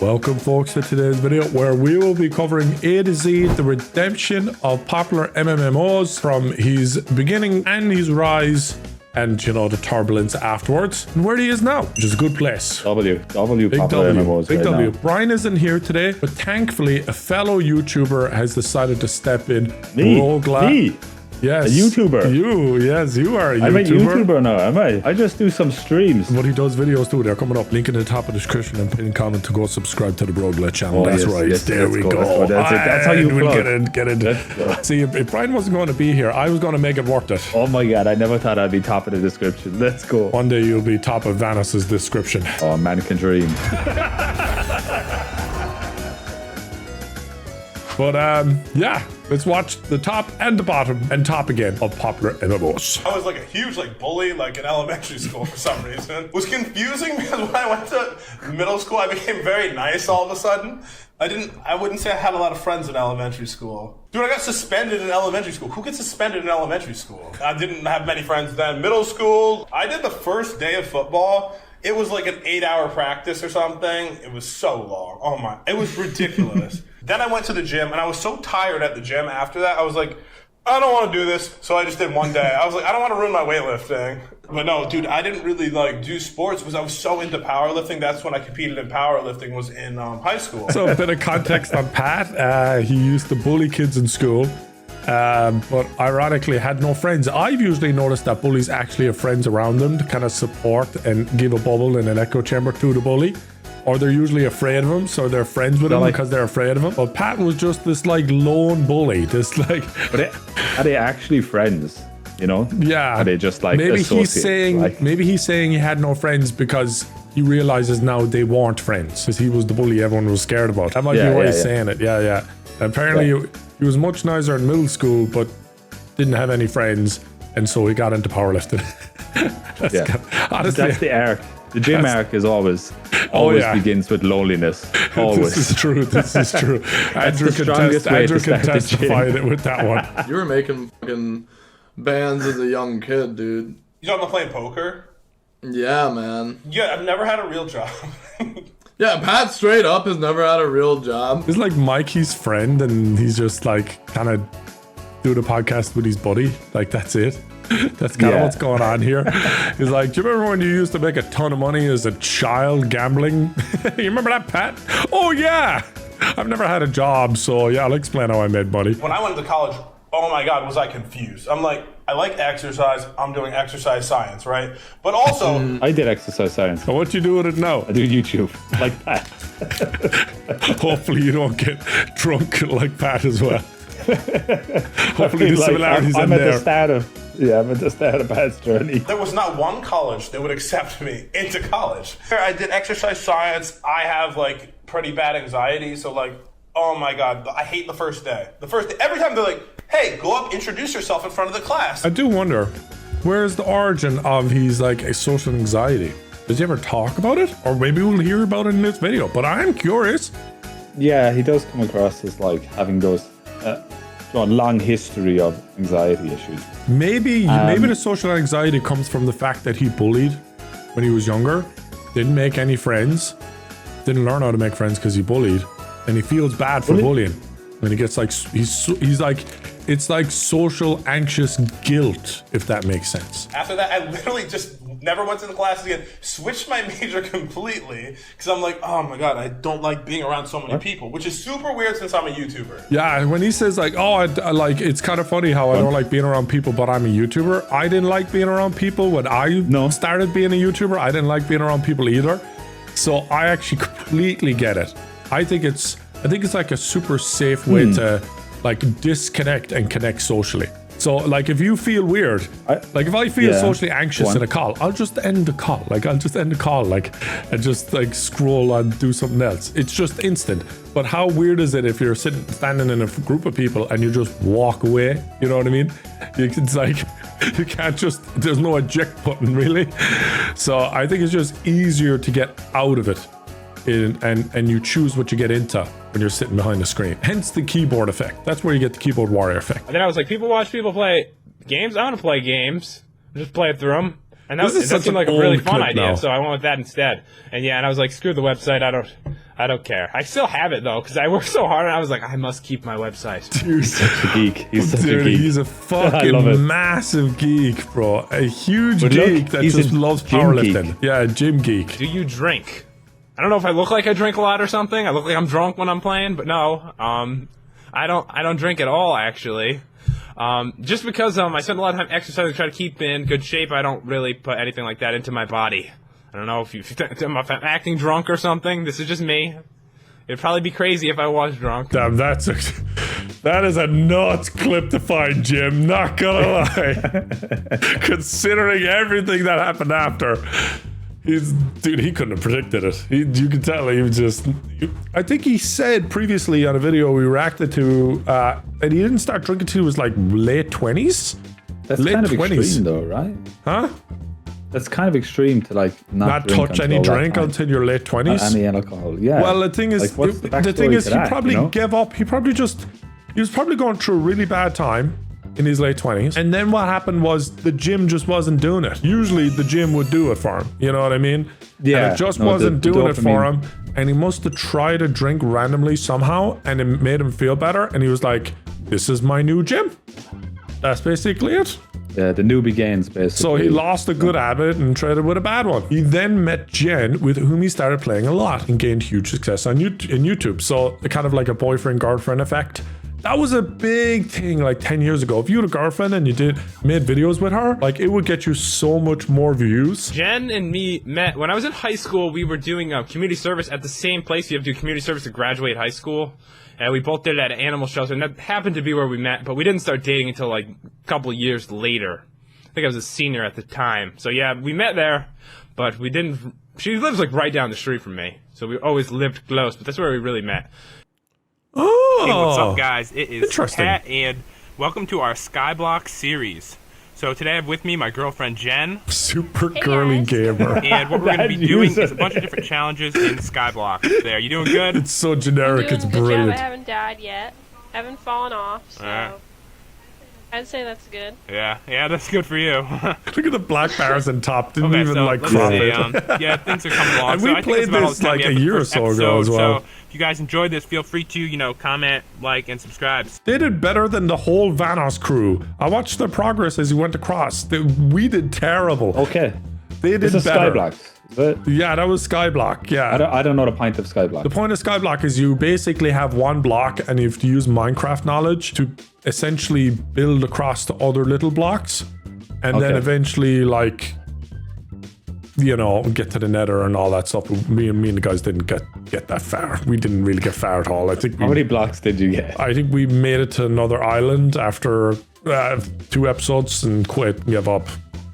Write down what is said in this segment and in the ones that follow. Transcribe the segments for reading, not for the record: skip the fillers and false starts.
Welcome folks to today's video where we will be covering A to Z the redemption of popular MMOs from his beginning and his rise and, you know, the turbulence afterwards and where he is now, which is a good place. Big Popular MMOs big right W. now. Brian isn't here today, but thankfully a fellow YouTuber has decided to step in. Me? Yes. A YouTuber? You are a YouTuber. I'm a YouTuber now, am I? I just do some streams. But he does videos too. They're coming up. Link in the top of the description and pinned comment to go subscribe to the Broglet channel. Oh, that's yes, right. yes, there we go. That's how you plug. Get in. See, if Brian wasn't going to be here, I was going to make it worth it. Oh my god, I never thought I'd be top of the description. Let's go. One day you'll be top of Vanoss's description. Oh, man can dream. But yeah, let's watch the top and the bottom and top again of popular MMOs. I was like a huge bully in elementary school for some reason. It was confusing because when I went to middle school, I became very nice all of a sudden. I wouldn't say I had a lot of friends in elementary school. Dude, I got suspended in elementary school. Who gets suspended in elementary school? I didn't have many friends then. Middle school, I did the first day of football. It was like an 8-hour practice or something. It was so long. Oh my, it was ridiculous. Then I went to the gym and I was so tired at the gym after that. I was like, I don't want to do this. So I just did one day. I was like, I don't want to ruin my weightlifting. But no, dude, I didn't really do sports because I was so into powerlifting. That's when I competed in powerlifting, was in high school. So a bit of context on Pat. He used to bully kids in school. But ironically had no friends. I've usually noticed that bullies actually have friends around them to kind of support and give a bubble in an echo chamber to the bully, or they're usually afraid of him, so they're friends with him because they're afraid of him. But Pat was just this lone bully, But are they actually friends? You know? Yeah. Are they just maybe associates? Maybe he's saying he had no friends because he realizes now they weren't friends because he was the bully everyone was scared about. That might be why he's saying it. Yeah. Apparently he was much nicer in middle school, but didn't have any friends, and so he got into powerlifting. Honestly, that's the arc. The gym arc is always begins with loneliness. Always. This is true. Andrew can testify with that one. You were making fucking bands as a young kid, dude. You talking about playing poker? Yeah, man. Yeah, I've never had a real job. Yeah, Pat straight up has never had a real job. It's like Mikey's friend, and he's just kind of do the podcast with his buddy. That's it. That's kind of what's going on here. He's like, do you remember when you used to make a ton of money as a child gambling? You remember that, Pat? Oh, yeah. I've never had a job, so yeah, I'll explain how I made money. When I went to college, oh my God, was I confused. I'm like, I like exercise. I'm doing exercise science, right? But also... I did exercise science. So what you do with it now? I do YouTube, like Pat. Hopefully you don't get drunk like Pat as well. Hopefully the similarities I'm in at there. the start of Pat's journey. There was not one college that would accept me into college. I did exercise science. I have pretty bad anxiety, so oh my God, I hate the first day. Every time they're like, hey, go up, introduce yourself in front of the class. I do wonder, where's the origin of his a social anxiety? Does he ever talk about it? Or maybe we'll hear about it in this video, but I'm curious. Yeah, he does come across as having those long history of anxiety issues. Maybe the social anxiety comes from the fact that he bullied when he was younger, didn't make any friends, didn't learn how to make friends because he bullied, and he feels bad for bullying. And he gets it's like social anxious guilt, if that makes sense. After that, I literally just never went to the classes again, switched my major completely, because I'm like, oh my God, I don't like being around so many people, which is super weird since I'm a YouTuber. Yeah, when he says it's kind of funny how I don't like being around people, but I'm a YouTuber. I didn't like being around people when I started being a YouTuber. I didn't like being around people either. So I actually completely get it. I think it's like a super safe way to disconnect and connect socially. So if you feel weird, if I feel socially anxious in a call, I'll just end the call. I'll just end the call and just scroll and do something else. It's just instant. But how weird is it if you're standing in a group of people and you just walk away? You know what I mean? It's you can't just, there's no eject button really. So I think it's just easier to get out of it. And you choose what you get into when you're sitting behind the screen. Hence the keyboard effect. That's where you get the keyboard warrior effect. And then I was like, people watch people play games. I want to play games. Just play through them. And that seemed like a really fun idea, so I went with that instead. And yeah, and I was like, screw the website, I don't care. I still have it though, because I worked so hard and I was like, I must keep my website. He's such a geek. He's such a geek. He's a fucking massive geek, bro. A huge geek that just loves powerlifting. Yeah, gym geek. Do you drink? I don't know if I look like I drink a lot or something. I look like I'm drunk when I'm playing, but no. I don't drink at all, actually. Just because I spend a lot of time exercising to try to keep in good shape, I don't really put anything like that into my body. I don't know if I'm acting drunk or something. This is just me. It'd probably be crazy if I was drunk. Damn, that is a nuts clip to find, Jim. Not gonna lie. Considering everything that happened after. Dude, he couldn't have predicted it. You could tell he was just... I think he said previously on a video we reacted to that he didn't start drinking till he was like late 20s? That's kind of extreme though, right? Huh? That's kind of extreme to like not touch any drink until your late 20s? Any alcohol, yeah. Well, the thing is, he probably gave up. He was probably going through a really bad time in his late 20s, and then what happened was the gym just wasn't doing it. Usually the gym would do it for him, you know what I mean? Yeah, and it just wasn't doing it for him, and he must have tried a drink randomly somehow, and it made him feel better, and he was like, this is my new gym. That's basically it. Yeah, the new begins, basically. So he lost a good habit and traded with a bad one. He then met Jen, with whom he started playing a lot and gained huge success on YouTube. So kind of like a boyfriend-girlfriend effect. That was a big thing like 10 years ago. If you had a girlfriend and you made videos with her, like it would get you so much more views. Jen and me met when I was in high school. We were doing community service at the same place. You have to do community service to graduate high school. And we both did it at an animal shelter, and that happened to be where we met, but we didn't start dating until like a couple of years later. I think I was a senior at the time. So yeah, we met there, but we didn't... She lives like right down the street from me, so we always lived close, but that's where we really met. Oh! Hey, what's up, guys? It is interesting. Pat, and welcome to our Skyblock series. So today I have with me my girlfriend Jen. Super girly gamer. And what we're going to be doing is a bunch of different challenges in Skyblock. There, you doing good? It's so generic, it's brilliant. Job. I haven't died yet. I haven't fallen off, so I'd say that's good. Yeah, that's good for you. Look at the black bars on top. Didn't even like crop it. Yeah, things are coming along. And we played this like a year or so ago as well. So if you guys enjoyed this, feel free to, comment, like, and subscribe. They did better than the whole Vanoss crew. I watched their progress as he went across. We did terrible. Okay. They did better. Skyblock. Yeah, that was Skyblock, yeah. I don't know the point of Skyblock. The point of Skyblock is you basically have one block and you have to use Minecraft knowledge to essentially build across the other little blocks. And then eventually, like, get to the nether and all that stuff. Me and the guys didn't get that far. We didn't really get far at all. I think. How many blocks did you get? I think we made it to another island after 2 episodes and quit and gave up.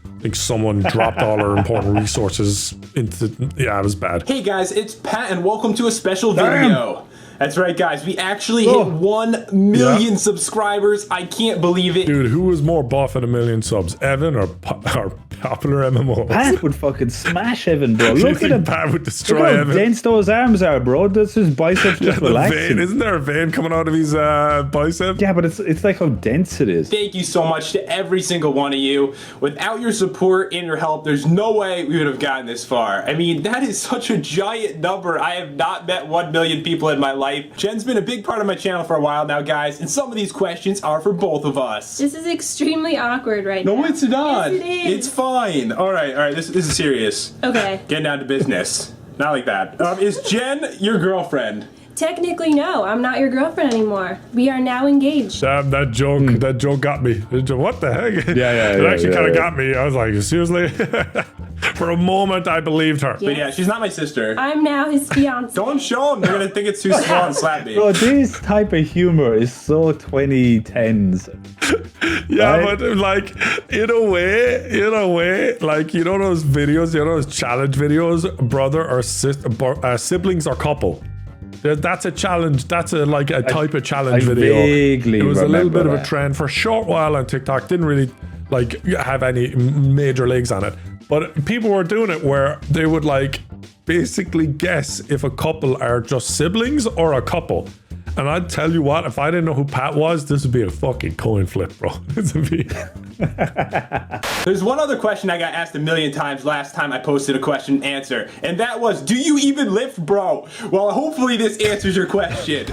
I think someone dropped all our important resources into... Yeah, it was bad. Hey guys, it's Pat and welcome to a special video. That's right, guys. We actually hit 1 million subscribers. I can't believe it. Dude, who was more buff at 1 million subs? Evan or Popularmmos? Pat would fucking smash Evan, bro. Look at him. Pat would destroy Look how Evan. dense those arms are, bro. That's his biceps just relaxing. Isn't there a vein coming out of his bicep? Yeah, but it's like how dense it is. Thank you so much to every single one of you. Without your support and your help, there's no way we would have gotten this far. I mean, that is such a giant number. I have not met 1 million people in my life. Jen's been a big part of my channel for a while now, guys, and some of these questions are for both of us. This is extremely awkward right now. No, it's not. Yes, it is. It's fine. All right, this is serious. Okay. Getting down to business. Not like that. Is Jen your girlfriend? Technically, no. I'm not your girlfriend anymore. We are now engaged. Damn, that joke got me. What the heck? Yeah. It actually kind of got me. I was like, seriously? For a moment, I believed her. Yes. But yeah, she's not my sister. I'm now his fiance. Don't show them. They're going to think it's too small and slap me. Bro, this type of humor is so 2010s. Yeah, right? but like, in a way, like, those videos, those challenge videos, brother or siblings or couple. That's a challenge. That's a type of challenge video. Vaguely it was a little bit of a that. trend for a short while on TikTok. Didn't really like have any major legs on it, but people were doing it where they would like basically guess if a couple are just siblings or a couple. And I'd tell you what, if I didn't know who Pat was, this would be a fucking coin flip, bro. This would be... There's one other question I got asked a million times last time I posted a question and answer, and that was, do you even lift, bro? Well, hopefully this answers your question.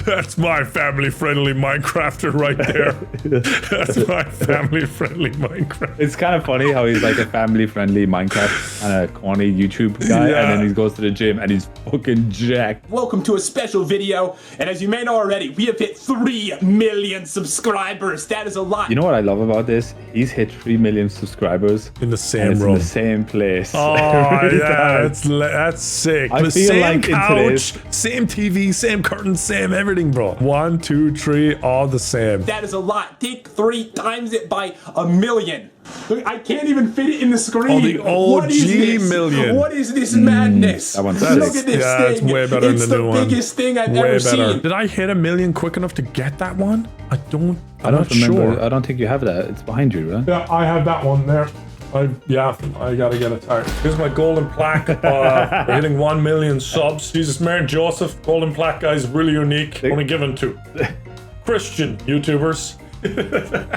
That's my family-friendly Minecrafter right there. That's my family-friendly Minecraft. It's kind of funny how he's like a family-friendly Minecraft and a corny YouTube guy, and then he goes to the gym and he's fucking jacked. Welcome to a special video, and as you may know already, we have hit 3 million subscribers. That is a lot. You know what I love about this? He's hit 3 million subscribers In the same and it's room. in the same place. Oh, Really yeah, does. that's sick. I The feel same like in couch, today's- same TV, same curtains, same everything, bro. 1, 2, 3, all the same. That is a lot. Take 3 times it by 1 million. Look, I can't even fit it in the screen. Oh, the What is OG this? million. What is this madness? that one's Look sick. at this Yeah, thing. it's way better It's than the the new one. biggest thing I've Way ever better. seen. Did I hit 1 million quick enough to get that one? I'm I don't not remember. sure. I don't think you have that. It's behind you, right? Yeah, I have that one there. I gotta get it tired. Here's my golden plaque. For hitting 1 million subs. Jesus, Mary and Joseph. Golden plaque, guys, really unique. Only given to Christian YouTubers.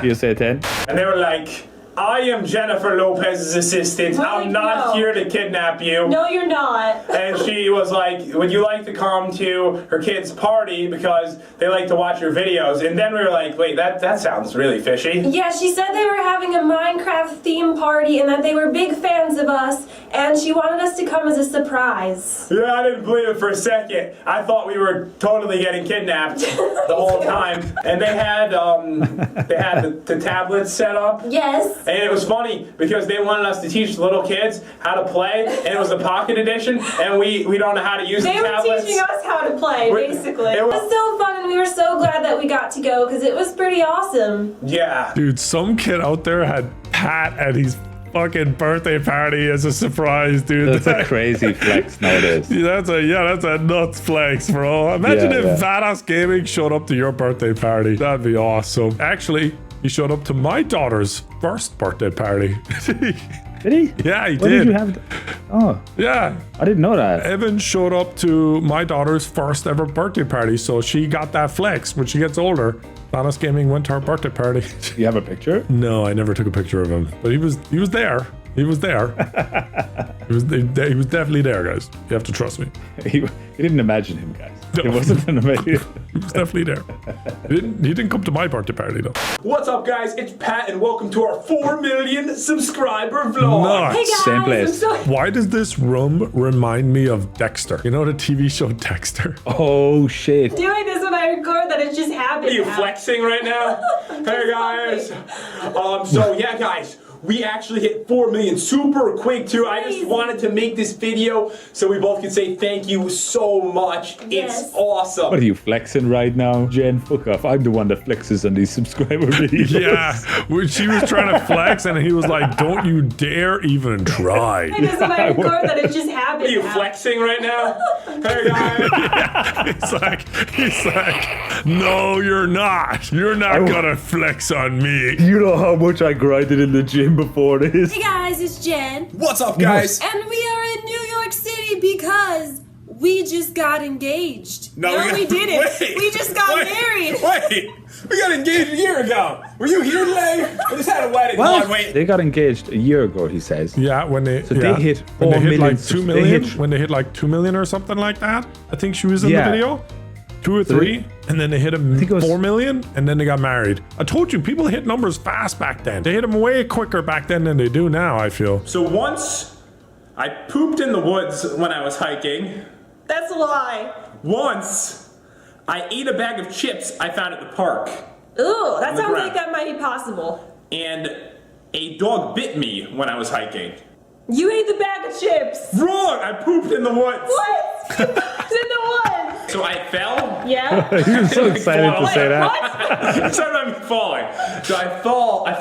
You say 10? And they were like, I am Jennifer Lopez's assistant. We're I'm like, not no. here to kidnap you. No, you're not. And she was like, would you like to come to her kid's party because they like to watch your videos? And then we were like, wait, that sounds really fishy. Yeah, she said they were having a Minecraft theme party and that they were big fans of us, and she wanted us to come as a surprise. Yeah, I didn't believe it for a second. I thought we were totally getting kidnapped the whole time. And they had the tablets set up. Yes. And it was funny because they wanted us to teach little kids how to play, and it was the pocket edition, and we don't know how to use They the were tablets. teaching us how to play, basically. it It was- was so fun, and we were so glad that we got to go because it was pretty awesome. Yeah. Dude, some kid out there had Pat at his fucking birthday party as a surprise, dude. That's a crazy flex nowadays. That's a nuts flex, bro. Imagine Yeah, if yeah. Vanoss Gaming showed up to your birthday party. That'd be awesome. Actually, he showed up to my daughter's first birthday party. Did he? Yeah, he What did. did you have? Oh, Yeah. I didn't know that. Evan showed up to my daughter's first ever birthday party, so she got that flex. When she gets older, Vanoss Gaming went to her birthday party. You have a picture? No, I never took a picture of him, but he was there. He was there. he was definitely there, guys. You have to trust me. He didn't imagine him, guys. No. It wasn't an amazing. He was definitely there. He didn't come to my birthday party though. What's up, guys? It's Pat, and welcome to our 4 million subscriber vlog. Nuts. Hey guys, Same place. I'm so Why does this room remind me of Dexter? You know the TV show Dexter? Oh shit! doing this when I record that it just happened. Are you now. flexing right now? Hey, guys. So, yeah, guys. We actually hit 4 million super quick too. I just Crazy. wanted to make this video so we both could say thank you so much. Yes. It's awesome. What are you flexing right now, Jen? Fuck off! I'm the one that flexes on these subscriber videos. Yeah, when she was trying to flex and he was like, don't you dare even try. Doing this when I record that it just happened. Are you now. flexing right now? Hey, guys. He's like, no, you're not. You're not gonna flex on me. You know how much I grinded in the gym before this? Hey guys, it's Jen. What's up, guys? And we are in New York City because we just got engaged. No, we didn't. Wait, we just got wait, married. Wait, we got engaged a year ago. Were you here today? We just had a wedding. What? Come on, wait. They got engaged a year ago, he says. Yeah, when they they hit when 4 they hit million like 2 subs- million, they hit- when they hit like 2 million or something like that. I think she was in Yeah. the video. 2 or 3, and then they hit think it was- 4 million, and then they got married. I told you, people hit numbers fast back then. They hit them way quicker back then than they do now, I feel. So once I pooped in the woods when I was hiking. That's a lie. Once I ate a bag of chips I found at the park. Ooh, that the sounds ground. like that might be possible. And a dog bit me when I was hiking. You ate the bag of chips. Wrong! I pooped in the woods. What? It's in the woods. So I fell. Yeah. You're so excited to say that. What? Sorry about me falling. So I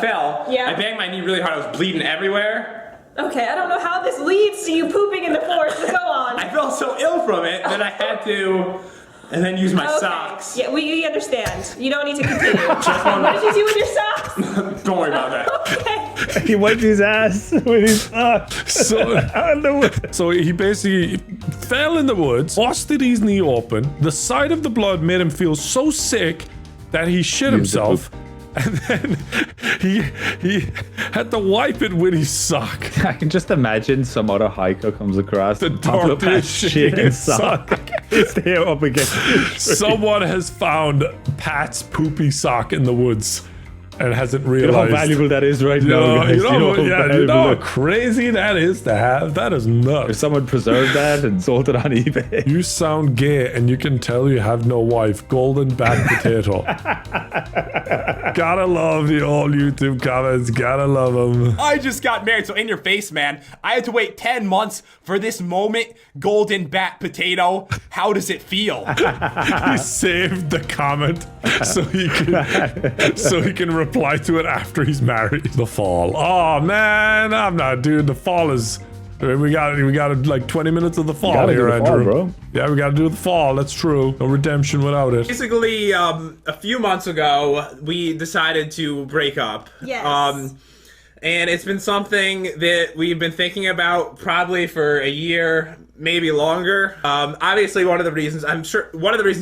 fell. Yeah. I banged my knee really hard. I was bleeding everywhere. Okay, I don't know how this leads to you pooping in the forest, but go on. I felt so ill from it that I had to and then use my Okay. socks. Yeah, we understand. You don't need to continue. What did you do with your socks? Don't worry about that. Okay. He wiped his ass with his sock. So he basically fell in the woods, busted his knee open. The sight of the blood made him feel so sick that he shit himself. And then he had to wipe it with his sock. I can just imagine some other hiker comes across The Pablo Pat's shit and sock. It's there up against the tree. Someone has found Pat's poopy sock in the woods and hasn't You know realized. how valuable that is right now, guys. You know valuable how that- crazy that is to have. That is If nuts. someone preserved that and sold it on eBay. You sound gay and you can tell you have no wife. Golden bad potato. Gotta love the old YouTube comments. Gotta love them. I just got married, so in your face, man. I had to wait 10 months for this moment. Golden bat potato. How does it feel? He saved the comment so he can reply to it after he's married. The fall. Oh man, I'm not, dude. The fall is. We got like 20 minutes of the fall gotta here, do the fall, Andrew. bro. Yeah, we gotta do the fall. That's true. No redemption without it. Basically, a few months ago, we decided to break up. Yes. And it's been something that we've been thinking about probably for a year, maybe longer. Obviously, one of the reasons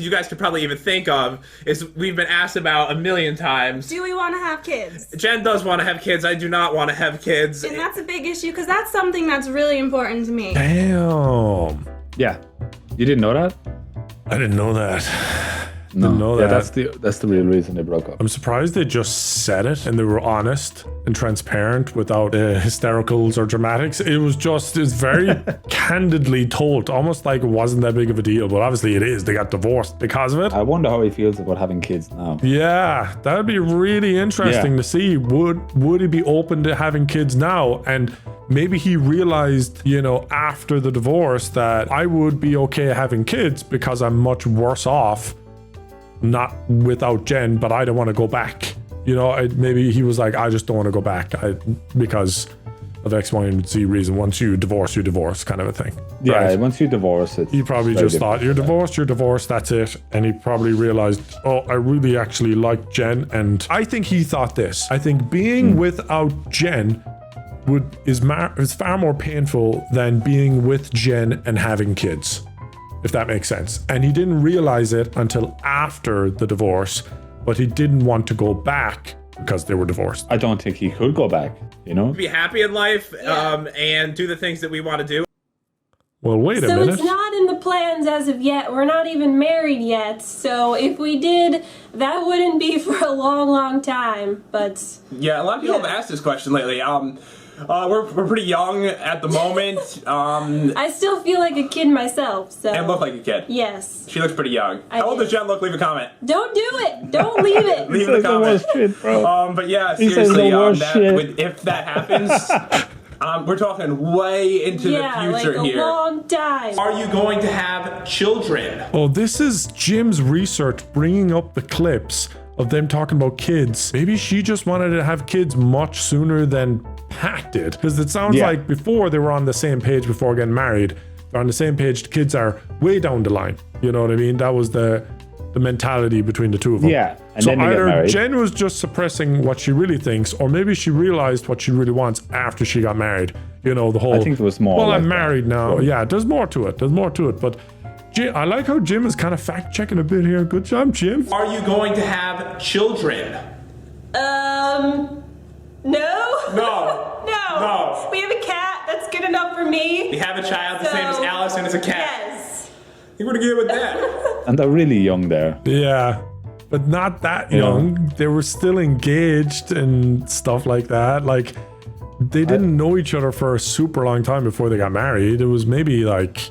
you guys could probably even think of is we've been asked about a million times. Do we want to have kids? Jen does want to have kids. I do not want to have kids. And that's a big issue because that's something that's really important to me. Damn. Yeah. You didn't know that? I didn't know that. No. Didn't know Yeah, that. that's the real reason they broke up. I'm surprised they just said it and they were honest and transparent without hystericals or dramatics. It's very candidly told, almost like it wasn't that big of a deal, but obviously it is. They got divorced because of it. I wonder how he feels about having kids now. Yeah, that would be really interesting Yeah. to see. Would he be open to having kids now? And maybe he realized, after the divorce that I would be okay having kids because I'm much worse off not without Jen, but I don't want to go back. Maybe he was like, I just don't want to go back because of X, Y, and Z reason. Once you divorce kind of a thing. Yeah, Right? once you divorce it. He probably just thought, you're divorced, that's it. And he probably realized, oh, I really actually like Jen. And I think he thought this. I think being without Jen is far more painful than being with Jen and having kids, if that makes sense. And he didn't realize it until after the divorce, but he didn't want to go back because they were divorced. I don't think he could go back, Be happy in life and do the things that we want to do. Well, wait a So minute. it's not in the plans as of yet. We're not even married yet. So if we did, that wouldn't be for a long, long time. But Yeah, a lot of people have asked this question lately. We're pretty young at the moment. I still feel like a kid myself. So And look like a kid. yes. She looks pretty young. I How old do. does Jen look? Leave a comment. Don't do it. Don't leave it. Leave a comment. shit, bro. But yeah, He says seriously, the worst shit. if that happens, we're talking way into Yeah, the like future a here. long time. Are you going to have children? Oh, this is Jim's research bringing up the clips of them talking about kids. Maybe she just wanted to have kids much sooner than Pat did. Because it sounds Yeah. like before they were on the same page before getting married. They're on the same page. The kids are way down the line. You know what I mean? That was the mentality between the two of them. Yeah, and so then they get either married. Jen was just suppressing what she really thinks, or maybe she realized what she really wants after she got married. The whole. I think it was more Well, like I'm that. married now. So- Yeah, there's more to it. But I like how Jim is kind of fact checking a bit here. Good job, Jim. Are you going to have children? No. No. No. No. We have a cat. That's good enough for me. We have a child the So, same as Alice and it's a cat. Yes. You would get with that. And they're really young there. Yeah, but not that young. They were still engaged and stuff like that. Like, they didn't know each other for a super long time before they got married. It was maybe like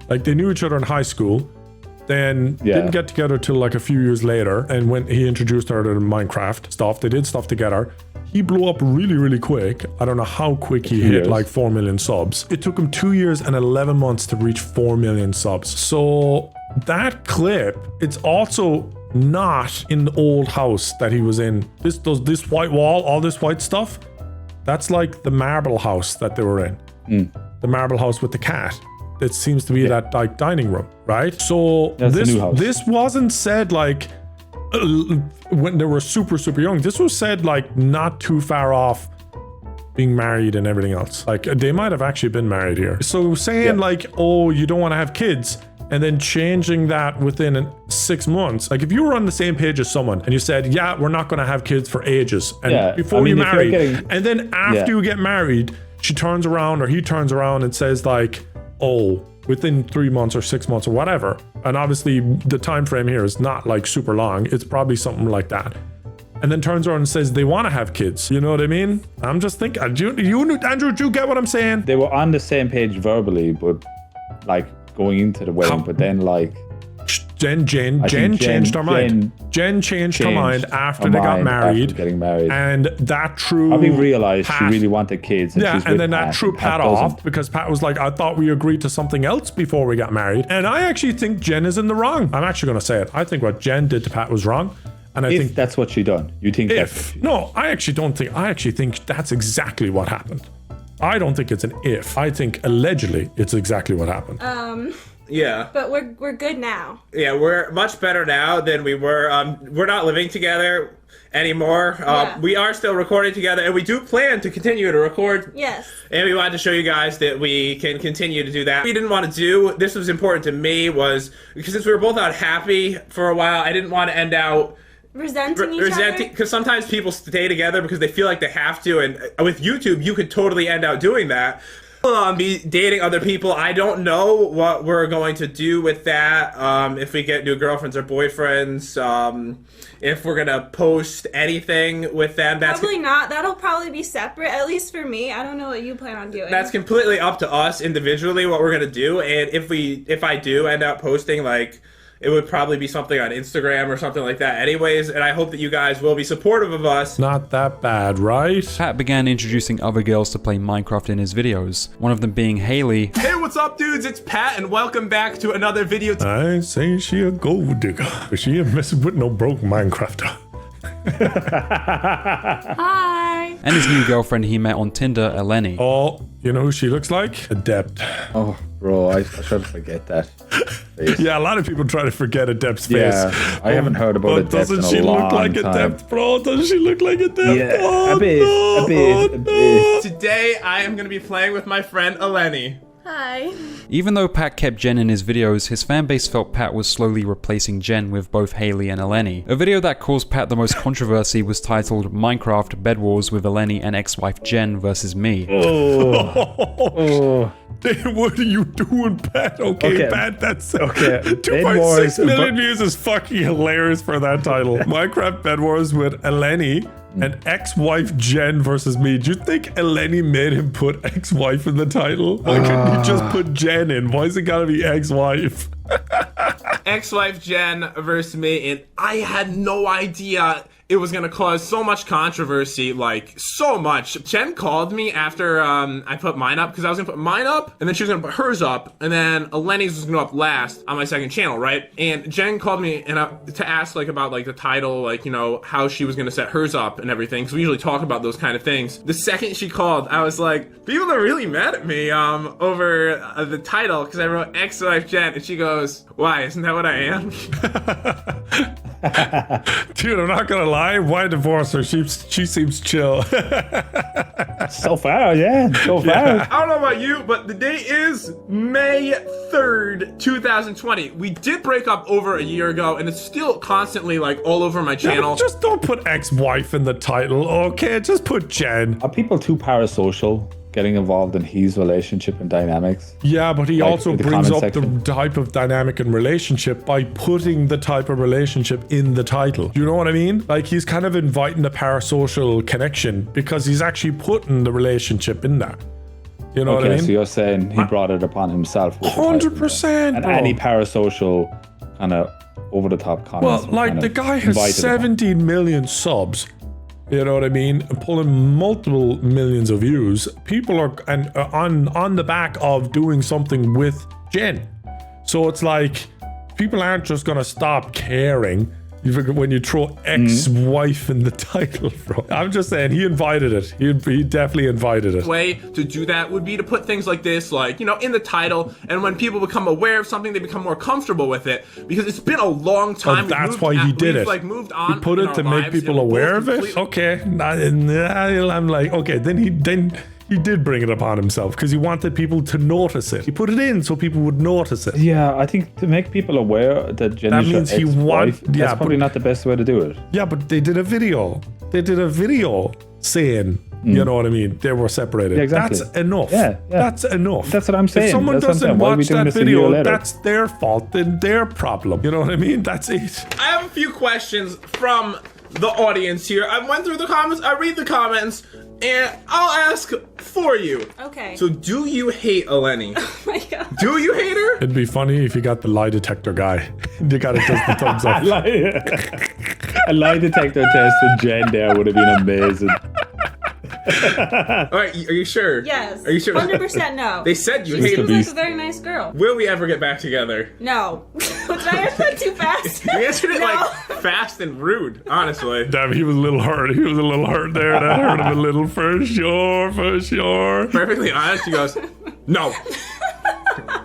they knew each other in high school, then didn't get together till like a few years later. And when he introduced her to the Minecraft stuff, they did stuff together. He blew up really, really quick. I don't know how quick he hit years. like 4 million subs. It took him 2 years and 11 months to reach 4 million subs. So that clip, it's also not in the old house that he was in. This white wall, all this white stuff, that's like the marble house that they were in. The marble house with the cat. It seems to be that like dining room, right? So That's the new house. this wasn't said like when they were super, super young. This was said like not too far off being married and everything else. Like, they might have actually been married here. So saying like, oh, you don't want to have kids, and then changing that within 6 months. Like, if you were on the same page as someone and you said, yeah, we're not going to have kids for ages, and before you marry, and then after you get married, she turns around or he turns around and says like, oh, within 3 months or 6 months or whatever. And obviously the time frame here is not like super long. It's probably something like that. And then turns around and says they want to have kids. You know what I mean? I'm just thinking, Andrew, do you get what I'm saying? They were on the same page verbally, but like going into the wedding, but then like Jen changed her mind. Jen changed her mind after they got married. Getting married. And that threw probably realized she really wanted kids. And then that threw Pat off because Pat was like, I thought we agreed to something else before we got married. And I actually think Jen is in the wrong. I'm actually going to say it. I think what Jen did to Pat was wrong. And I think that's what she done. You think No, I actually don't think. I actually think that's exactly what happened. I don't think it's an if. I think allegedly it's exactly what happened. Yeah. But we're good now. Yeah, we're much better now than we were. We're not living together anymore. We are still recording together, and we do plan to continue to record. Yes. And we wanted to show you guys that we can continue to do that. We didn't want to do, this was important to me, was because since we were both not happy for a while, I didn't want to end out resenting each other? Because sometimes people stay together because they feel like they have to, and with YouTube, you could totally end up doing that. Be dating other people. I don't know what we're going to do with that. If we get new girlfriends or boyfriends, if we're gonna post anything with them. That's probably not. That'll probably be separate, at least for me. I don't know what you plan on doing. That's completely up to us individually what we're gonna do. And if I do end up posting, like, it would probably be something on Instagram or something like that anyways, and I hope that you guys will be supportive of us. Not that bad, right? Pat began introducing other girls to play Minecraft in his videos, one of them being Haley. Hey, what's up, dudes? It's Pat, and welcome back to another video. I ain't saying she a gold digger, but she ain't messing with no broke Minecrafter. Hi. And his new girlfriend he met on Tinder, Eleni. Oh, you know who she looks like? Adept. Oh, bro, I should forget that face. Yeah, a lot of people try to forget Adept's face. Yeah, I haven't heard about Adept doesn't she look like Adept, bro? Doesn't she look like Adept? Yeah, oh, a bit. Today, I am going to be playing with my friend Eleni. Hi. Even though Pat kept Jen in his videos, his fanbase felt Pat was slowly replacing Jen with both Haley and Eleni. A video that caused Pat the most controversy was titled Minecraft Bed Wars with Eleni and ex-wife Jen versus me. Oh. What are you doing, Pat? Okay, Pat, that's okay. 2.6 million views is fucking hilarious for that title. Minecraft Bed Wars with Eleni and ex-wife Jen versus me. Do you think Eleni made him put ex-wife in the title? Why couldn't he just put Jen in? Why is it gotta be ex-wife? Ex-wife Jen versus me, and I had no idea it was gonna cause so much controversy, like, so much. Jen called me after I put mine up, because I was gonna put mine up, and then she was gonna put hers up, and then Eleni's was gonna go up last on my second channel, right? And Jen called me and to ask, like, about, like, the title, like, you know, how she was gonna set hers up and everything, because we usually talk about those kind of things. The second she called, I was like, people are really mad at me over the title, because I wrote ex-wife Jen, and she goes, why, isn't that what I am? Dude, I'm not gonna lie. Why divorce her? She seems chill. So far, yeah. So far. Yeah. I don't know about you, but the date is May 3rd, 2020. We did break up over a year ago, and it's still constantly, like, all over my channel. Yeah, just don't put ex-wife in the title, okay? Just put Jen. Are people too parasocial getting involved in his relationship and dynamics? Yeah, but he also brings up section. the type of dynamic and relationship by putting the type of relationship in the title. Do you know what I mean? Like, he's kind of inviting the parasocial connection because he's actually putting the relationship in there. You know what I mean? So you're saying he brought it upon himself. 100%, and any parasocial kind of over-the-top comments. Well, like, the guy has 17 million subs. You know what I mean? Pulling multiple millions of views. People are on the back of doing something with Jen. So it's like, people aren't just gonna stop caring. When you throw ex-wife in the title, bro. I'm just saying, he invited it. He definitely invited it. Way to do that would be to put things like this, like, you know, in the title, and when people become aware of something, they become more comfortable with it, because it's been a long time. That's why he did it. Like, moved on. He put it to make people aware of it. Okay, I'm like, okay, then he did bring it upon himself because he wanted people to notice it. He put it in so people would notice it. Yeah, I think to make people aware that Jen is means he that's probably not the best way to do it. Yeah, but they did a video. They did a video saying, you know what I mean, they were separated. Yeah, exactly. That's enough. Yeah. That's enough. That's what I'm saying. If someone That's doesn't watch that this video, that's their fault, then their problem. You know what I mean? That's it. I have a few questions from the audience here. I went through the comments, I read the comments, and I'll ask for you. Okay. So, do you hate Eleni? Oh my god. Do you hate her? It'd be funny if you got the lie detector guy. The guy that does the thumbs up. A lie detector test with Jen there would have been amazing. Alright, are you sure? Yes. Are you sure? 100% no. They said you She hate seems her. like a very nice girl. Will we ever get back together? No. Did I answer that too fast? You answered it No. like fast and rude, honestly. Damn, he was a little hurt. He was a little hurt there. That hurt him a little for sure, for sure. Perfectly honest, she goes, no.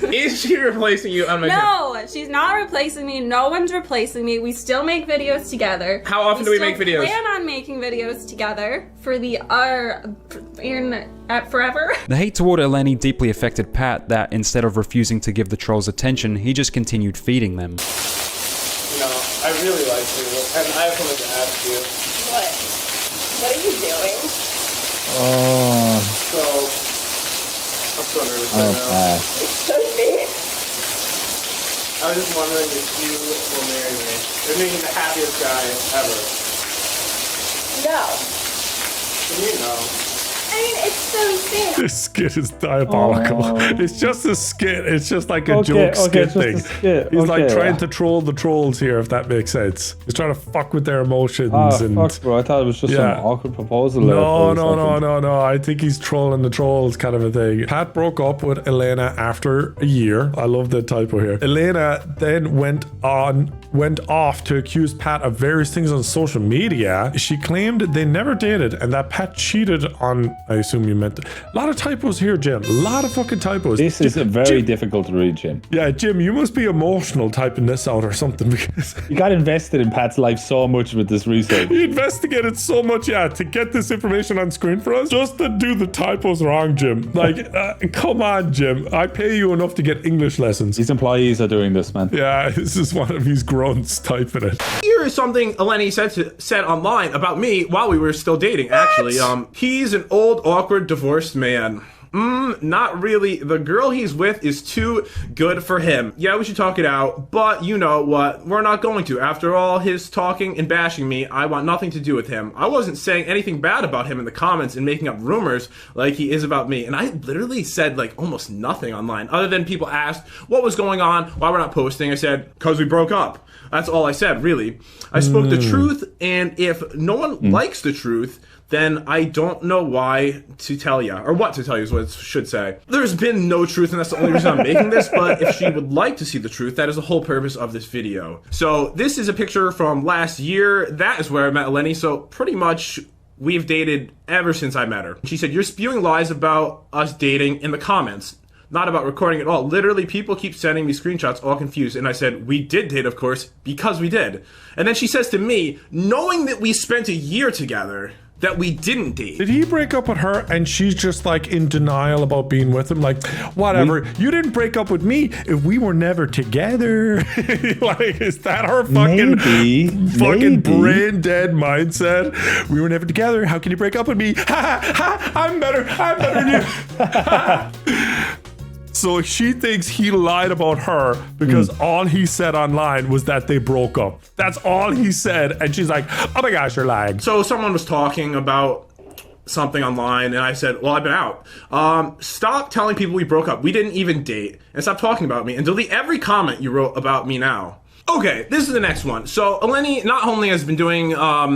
Is she replacing you on my channel? No, she's not replacing me. No one's replacing me. We still make videos together. How often do we make videos? We plan on making videos together for the forever. The hate toward Eleni deeply affected Pat that instead of refusing to give the trolls attention, he just continued feeding them. You know, I really like you, and I have something to ask you. What? What are you doing? Oh. So, I'm so nervous right now. Excuse me? I was just wondering if you will marry me. It made me the happiest guy ever. No. What do you know? I mean, it's so insane. This skit is diabolical. It's just a skit. It's just like a joke skit it's just thing. a skit. He's like trying to troll the trolls here, if that makes sense. He's trying to fuck with their emotions. And fuck, bro. I thought it was just some awkward proposal. No. I think he's trolling the trolls kind of a thing. Pat broke up with Elena after a year. I love the typo here. Elena then went off to accuse Pat of various things on social media. She claimed they never dated and that Pat cheated on, I assume you meant, a lot of typos here, Jim. A lot of fucking typos. This is very difficult to read, Jim. Yeah, Jim, you must be emotional typing this out or something because you got invested in Pat's life so much with this research. He investigated so much, to get this information on screen for us, just to do the typos wrong, Jim. Like, come on, Jim. I pay you enough to get English lessons. These employees are doing this, man. Yeah, this is one of his grunts typing it. Here is something Eleni said online about me while we were still dating, actually. He's an old, awkward, divorced man. Not really. The girl he's with is too good for him. Yeah, we should talk it out, but you know what? We're not going to. After all his talking and bashing me, I want nothing to do with him. I wasn't saying anything bad about him in the comments and making up rumors like he is about me. And I literally said like almost nothing online, other than people asked what was going on, why we're not posting. I said, because we broke up. That's all I said, really. I spoke the truth, and if no one likes the truth, then I don't know why to tell you, or what to tell you is what it should say. There's been no truth, and that's the only reason I'm making this, but if she would like to see the truth, that is the whole purpose of this video. So this is a picture from last year. That is where I met Eleni, so pretty much we've dated ever since I met her. She said, you're spewing lies about us dating in the comments. Not about recording at all. Literally, people keep sending me screenshots all confused. And I said, we did date, of course, because we did. And then she says to me, knowing that we spent a year together, that we didn't date. Did he break up with her and she's just like in denial about being with him? Like, whatever. You didn't break up with me if we were never together. Like, is that her fucking brain dead mindset? We were never together. How can you break up with me? I'm better than you. So she thinks he lied about her because all he said online was that they broke up. That's all he said. And she's like, oh my gosh, you're lying. So someone was talking about something online and I said, well, I've been out. Stop telling people we broke up. We didn't even date. And stop talking about me and delete every comment you wrote about me now. Okay, this is the next one. So Eleni not only has been doing,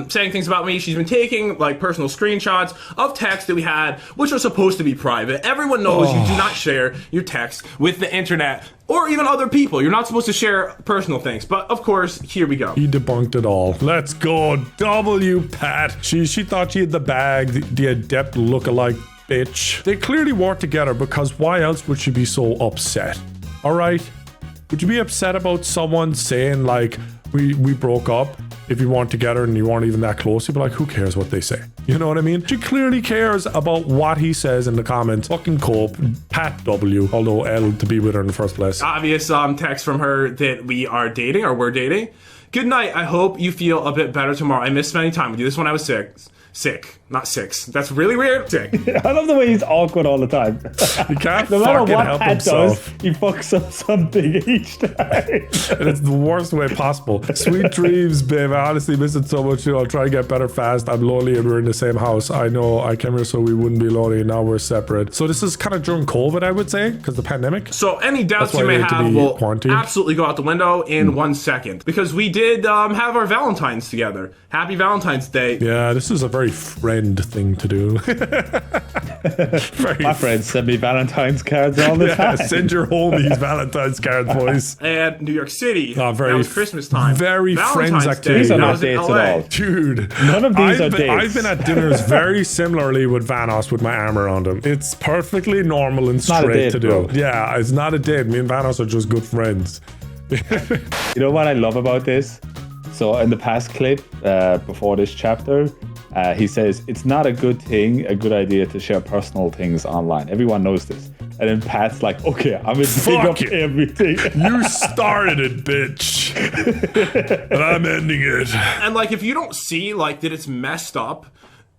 saying things about me, she's been taking like personal screenshots of text that we had, which are supposed to be private. Everyone knows you do not share your text with the internet or even other people. You're not supposed to share personal things. But of course, here we go. He debunked it all. Let's go, W, Pat. She thought she had the bag, the adept lookalike bitch. They clearly work together because why else would she be so upset? All right. Would you be upset about someone saying like, we broke up if you weren't together and you weren't even that close? You'd be like, who cares what they say? You know what I mean? She clearly cares about what he says in the comments. Fucking cope. Pat W, although L to be with her in the first place. Obvious text from her that we are dating or we're dating. Good night. I hope you feel a bit better tomorrow. I missed spending time with you. This one I was sick, not six. That's really weird. Sick. I love the way he's awkward all the time. He can't no matter fucking what help Pat himself. does, he fucks up something each time. And it's the worst way possible. Sweet dreams, babe. I honestly miss it so much. I'll try to get better fast. I'm lonely and we're in the same house. I know I came here so we wouldn't be lonely. Now we're separate. So this is kind of during COVID, I would say, because the pandemic. So any doubts you may have will absolutely go out the window in 1 second. Because we did have our Valentine's together. Happy Valentine's Day. Yeah, this is a very friend thing to do. My friends send me Valentine's cards all the time. Send your homies Valentine's cards, boys. And New York City. That was Christmas time. Very friends activity. These are not dates at all. Dude. None of these are dates. I've been at dinners very similarly with Vanoss with my arm around him. It's perfectly normal and straight to do. Bro. Yeah, it's not a date. Me and Vanoss are just good friends. You know what I love about this? So in the past clip, before this chapter, he says, it's not a good idea to share personal things online. Everyone knows this. And then Pat's like, okay, I'm gonna dig up everything. You started it, bitch. And I'm ending it. And like, if you don't see like that it's messed up,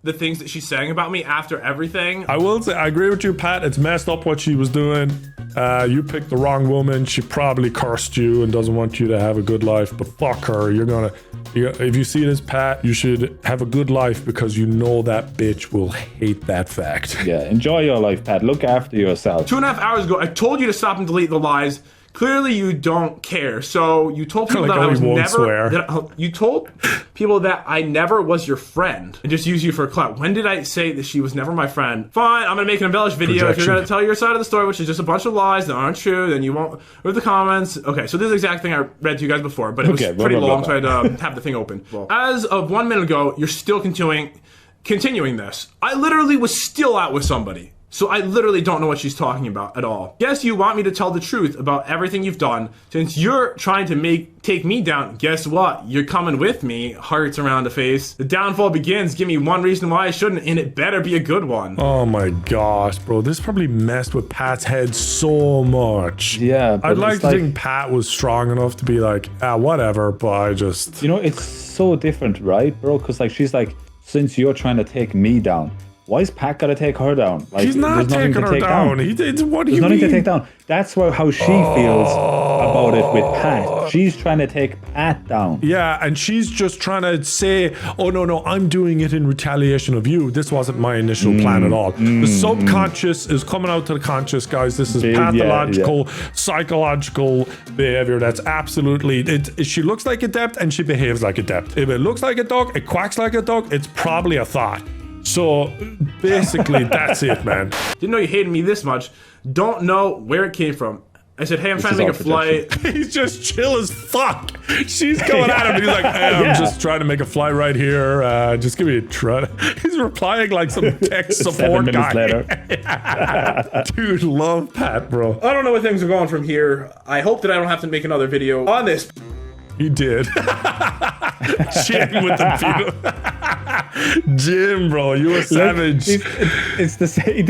the things that she's saying about me after everything. I will say, I agree with you, Pat. It's messed up what she was doing. You picked the wrong woman. She probably cursed you and doesn't want you to have a good life, but fuck her. If you see this, Pat, you should have a good life because you know that bitch will hate that fact. Yeah, enjoy your life, Pat. Look after yourself. 2.5 hours ago, I told you to stop and delete the lies. Clearly, you don't care. So you told people that I was never. You told people that I never was your friend and just use you for clout. When did I say that she was never my friend? Fine, I'm gonna make an embellished video. If you're gonna tell your side of the story, which is just a bunch of lies that aren't true, then you won't read the comments. Okay, so this is the exact thing I read to you guys before, but it was pretty long, so I had to have the thing open. Well, as of 1 minute ago, you're still continuing this. I literally was still out with somebody. So I literally don't know what she's talking about at all. Guess you want me to tell the truth about everything you've done. Since you're trying to take me down, guess what? You're coming with me. Hearts around the face. The downfall begins. Give me one reason why I shouldn't, and it better be a good one. Oh my gosh, bro. This probably messed with Pat's head so much. Yeah, but I'd like to think Pat was strong enough to be like, whatever, but I just... You know, it's so different, right, bro? Because like, she's like, since you're trying to take me down, why is Pat gotta take her down? Like, he's not taking her down. What do you mean? There's nothing to take down. That's how she feels about it with Pat. She's trying to take Pat down. Yeah, and she's just trying to say, oh, no, I'm doing it in retaliation of you. This wasn't my initial plan at all. The subconscious is coming out to the conscious, guys. This is pathological, psychological behavior. That's absolutely... She looks like a adept and she behaves like a adept. If it looks like a dog, it quacks like a dog, it's probably a thought. So basically, that's it, man. Didn't know you hated me this much. Don't know where it came from. I said, hey, I'm trying to make a flight. He's just chill as fuck. She's going at him. And he's like, hey, I'm just trying to make a flight right here. Just give me a try. He's replying like some tech support guy. 7 minutes later. Dude, love Pat, bro. I don't know where things are going from here. I hope that I don't have to make another video on this. He did. Jim with the peanut. Jim, bro, you a savage. It's the same.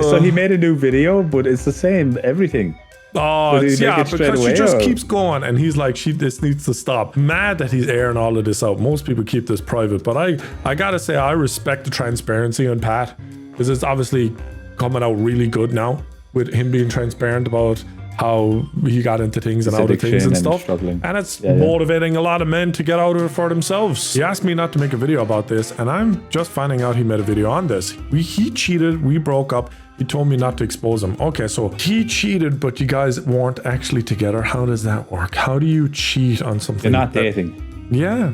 So he made a new video, but it's the same everything. Oh, yeah, because she just keeps going, and he's like, this needs to stop. Mad that he's airing all of this out. Most people keep this private, but I gotta say, I respect the transparency on Pat, because it's obviously coming out really good now with him being transparent about how he got into things and out of things and stuff. And it's motivating a lot of men to get out of it for themselves. He asked me not to make a video about this, and I'm just finding out he made a video on this. He cheated, we broke up. He told me not to expose him. Okay, so he cheated, but you guys weren't actually together. How does that work? How do you cheat on something? They're not dating. Yeah.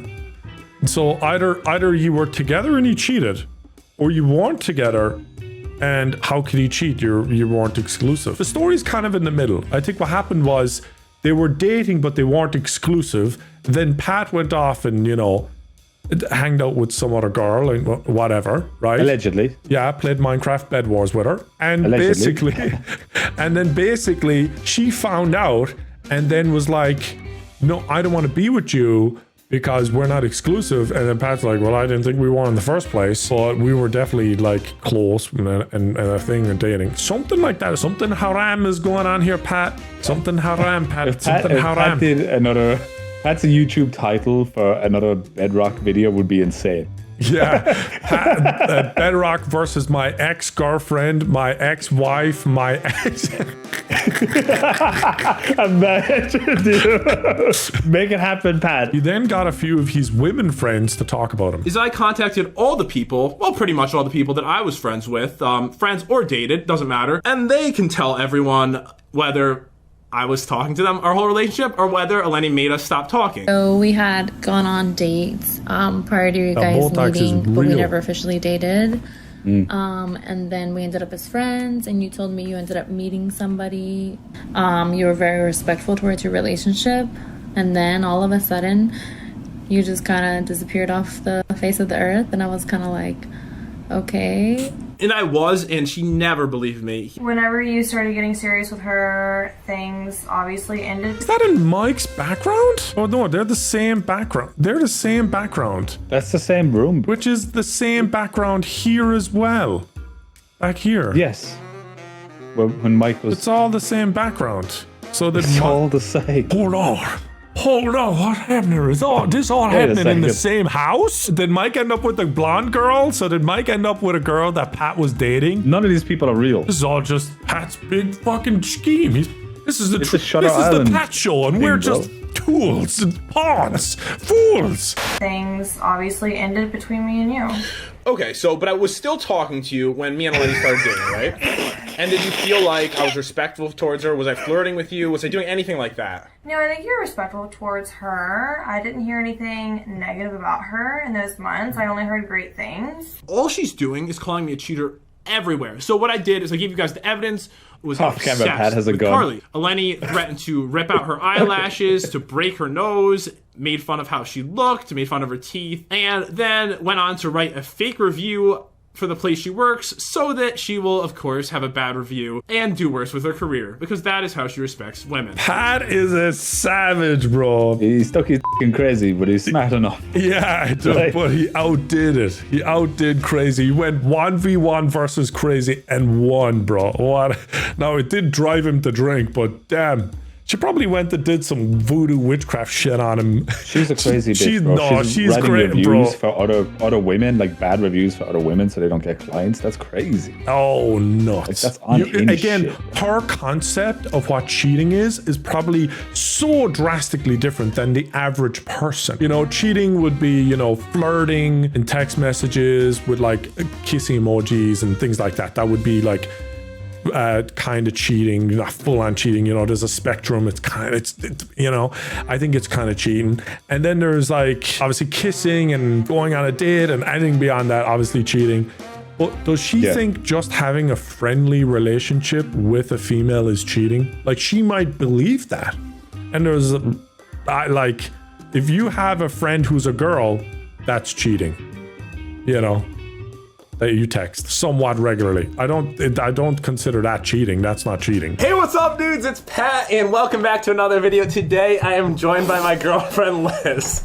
So either you were together and you cheated, or you weren't together, and how could he cheat? You weren't exclusive. The story's kind of in the middle. I think what happened was they were dating, but they weren't exclusive. Then Pat went off and, you know, hanged out with some other girl and whatever, right? Allegedly. Yeah, played Minecraft Bed Wars with her. And Allegedly. basically, she found out and then was like, no, I don't want to be with you because we're not exclusive. And then Pat's like, well, I didn't think we were in the first place. But we were definitely like close and a thing and dating. Something like that. Something haram is going on here, Pat. Something haram, Pat. Something haram. Pat did another... That's a YouTube title for another Bedrock video would be insane. Yeah. Bedrock versus my ex-girlfriend, my ex-wife, my ex... Imagine, dude. Make it happen, Pat. He then got a few of his women friends to talk about him. Is I contacted all the people, well, pretty much all the people that I was friends with, friends or dated, doesn't matter, and they can tell everyone whether I was talking to them our whole relationship or whether Eleni made us stop talking. So we had gone on dates prior to you guys meeting, but we never officially dated. And then we ended up as friends, and you told me you ended up meeting somebody. You were very respectful towards your relationship, and then all of a sudden you just kind of disappeared off the face of the earth, and I was kind of like, okay. And I was, and she never believed me. Whenever you started getting serious with her, things obviously ended. Is that in Mike's background? Oh no, they're the same background. They're the same background. That's the same room. Which is the same background here as well. Back here. Yes. Well, when Mike was... It's all the same background. So that it's all the same. Hold on, what happened here? Is this all happening in the same house? Did Mike end up with a blonde girl? So did Mike end up with a girl that Pat was dating? None of these people are real. This is all just Pat's big fucking scheme. This is the Pat show, and we're just tools and pawns, fools. Things obviously ended between me and you. Okay, but I was still talking to you when me and Eleni started dating, right? And did you feel like I was respectful towards her? Was I flirting with you? Was I doing anything like that? No, I think you're respectful towards her. I didn't hear anything negative about her in those months. I only heard great things. All she's doing is calling me a cheater everywhere. So what I did is I gave you guys the evidence. Was obsessed with Carly. Eleni threatened to rip out her eyelashes, to break her nose, made fun of how she looked, made fun of her teeth, and then went on to write a fake review for the place she works so that she will, of course, have a bad review and do worse with her career, because that is how she respects women. Pat is a savage, bro. He's stuck his crazy, but he's smart enough. Yeah, but he outdid it. He outdid crazy. He went 1v1 versus crazy and won, bro. What? Now, it did drive him to drink, but damn. She probably went and did some voodoo witchcraft shit on him. She's a crazy bitch, bro. She's writing great, reviews for other women, like bad reviews for other women so they don't get clients. That's crazy. Oh, nuts. Like, that's unhinged shit. Her concept of what cheating is probably so drastically different than the average person. You know, cheating would be, you know, flirting in text messages with like kissing emojis and things like that. That would be like kind of cheating, not full-on cheating. You know, there's a spectrum. It's kind of, you know, I think it's kind of cheating. And then there's like obviously kissing and going on a date and anything beyond that, obviously cheating. But does she think just having a friendly relationship with a female is cheating? Like, she might believe that. And there's like, if you have a friend who's a girl, that's cheating, you know, that you text somewhat regularly. I don't consider that cheating. That's not cheating. Hey, what's up, dudes? It's Pat, and welcome back to another video. Today, I am joined by my girlfriend, Liz.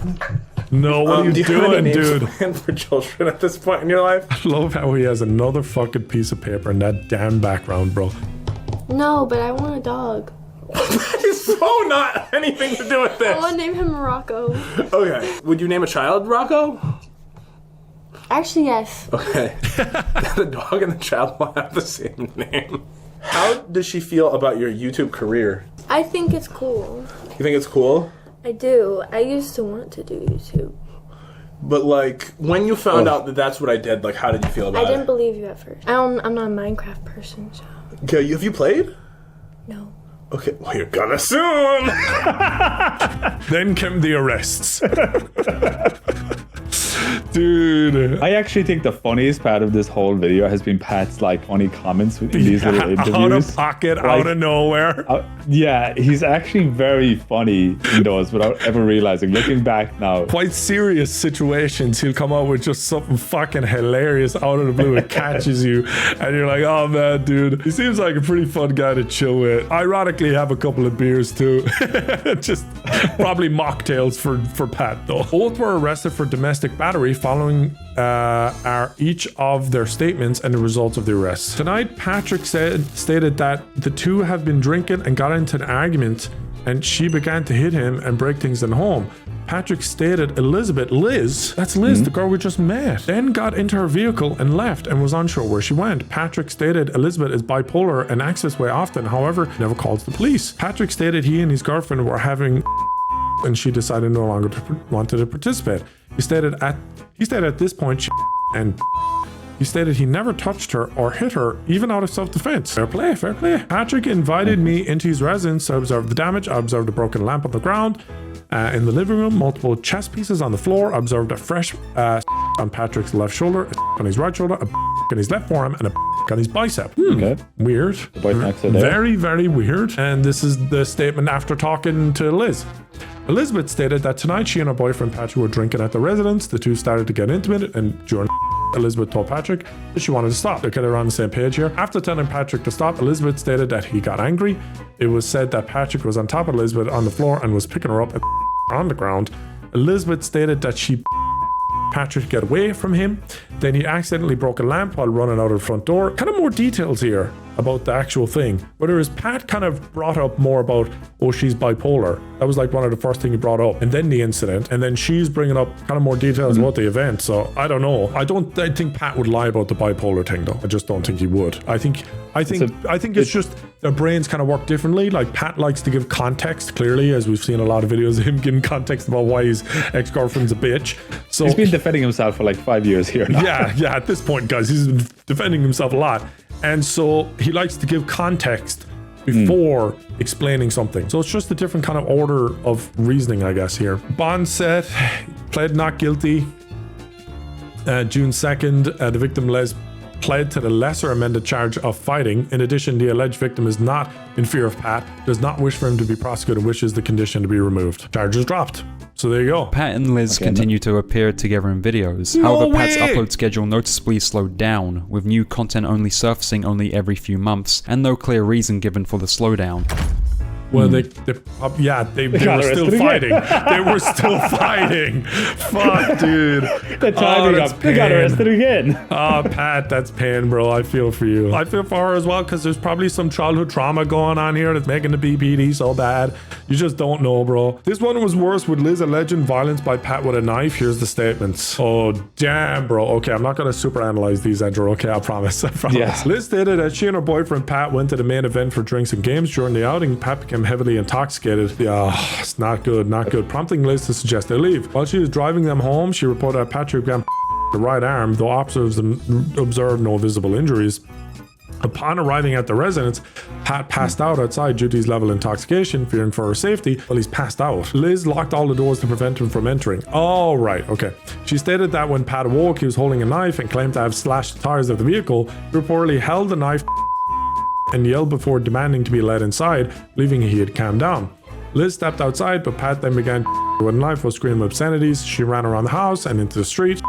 No, what are you doing, dude? For children at this point in your life? I love how he has another fucking piece of paper in that damn background, bro. No, but I want a dog. That is so not anything to do with this. I want to name him Rocco. Okay. Would you name a child Rocco? Actually, yes. Okay. The dog and the child will have the same name. How does she feel about your YouTube career? I think it's cool. You think it's cool? I do. I used to want to do YouTube. But like, when you found out that that's what I did, like, how did you feel about it? I didn't believe you at first. I'm not a Minecraft person, so. Okay, have you played? No. Okay, well, you're gonna soon. Then came the arrests. Dude. I actually think the funniest part of this whole video has been Pat's like funny comments in these little interviews. Out of pocket, like, out of nowhere. Yeah, he's actually very funny in those without ever realizing. Looking back now. Quite serious situations, he'll come out with just something fucking hilarious out of the blue. It catches you and you're like, oh man, dude. He seems like a pretty fun guy to chill with. Ironically, have a couple of beers too. Just probably mocktails for Pat though. Both were arrested for domestic battery following each of their statements and the results of the arrest. Tonight, Patrick stated that the two have been drinking and got into an argument and she began to hit him and break things in home. Patrick stated Liz, that's Liz, the girl we just met, then got into her vehicle and left and was unsure where she went. Patrick stated Elizabeth is bipolar and acts this way often, however, never calls the police. Patrick stated he and his girlfriend were having and she decided no longer wanted to participate. He stated at this point he stated he never touched her or hit her, even out of self-defense. Fair play, fair play. Patrick invited me into his residence to observe the damage. I observed a broken lamp on the ground in the living room, multiple chess pieces on the floor. I observed a fresh on Patrick's left shoulder, on his right shoulder, on his left forearm, and on his bicep. Okay. Weird. Very, very weird. And this is the statement after talking to Liz. Elizabeth stated that tonight she and her boyfriend Patrick were drinking at the residence. The two started to get intimate, and during Elizabeth told Patrick that she wanted to stop. They're kind of on the same page here. After telling Patrick to stop, Elizabeth stated that he got angry. It was said that Patrick was on top of Elizabeth on the floor and was picking her up on the ground. Elizabeth stated that she Patrick to get away from him. Then he accidentally broke a lamp while running out of the front door. Kind of more details here about the actual thing. Whereas Pat kind of brought up more about, oh, she's bipolar. That was like one of the first things he brought up. And then the incident. And then she's bringing up kind of more details about the event. So I don't know. I think Pat would lie about the bipolar thing though. I just don't think he would. I think it's just their brains kind of work differently. Like Pat likes to give context clearly, as we've seen a lot of videos of him giving context about why his ex-girlfriend's a bitch. So he's been defending himself for like 5 years here now. Yeah, at this point, guys, he's been defending himself a lot. And so he likes to give context before explaining something. So it's just a different kind of order of reasoning, I guess, here. Bond said, pled not guilty. June 2nd, the victim Les pled to the lesser amended charge of fighting. In addition, the alleged victim is not in fear of Pat, does not wish for him to be prosecuted, wishes the condition to be removed. Charges dropped. So there you go. Pat and Liz continue to appear together in videos. However, Pat's upload schedule noticeably slowed down, with new content only surfacing only every few months, and no clear reason given for the slowdown. Well, they were still fighting. They were still fighting. Fuck, dude. The timing up. They got arrested again. Oh, Pat, that's pain, bro. I feel for you. I feel for her as well, because there's probably some childhood trauma going on here that's making the BPD so bad. You just don't know, bro. This one was worse with Liz alleging violence by Pat with a knife. Here's the statements. Oh, damn, bro. Okay, I'm not going to super analyze these, Andrew. Okay, I promise. I promise. Yeah. Liz stated that she and her boyfriend Pat went to the main event for drinks and games. During the outing, Pat became heavily intoxicated. Yeah, it's not good, not good. Prompting Liz to suggest they leave. While she was driving them home, she reported that Patrick began the right arm, though officers observed no visible injuries. Upon arriving at the residence, Pat passed out outside due to his level of intoxication, fearing for her safety. Well, he's passed out. Liz locked all the doors to prevent him from entering. Oh, right, okay. She stated that when Pat awoke, he was holding a knife and claimed to have slashed the tires of the vehicle. He reportedly held the knife and yelled before demanding to be let inside, believing he had calmed down. Liz stepped outside, but Pat then began with a knife while screaming obscenities. She ran around the house and into the street.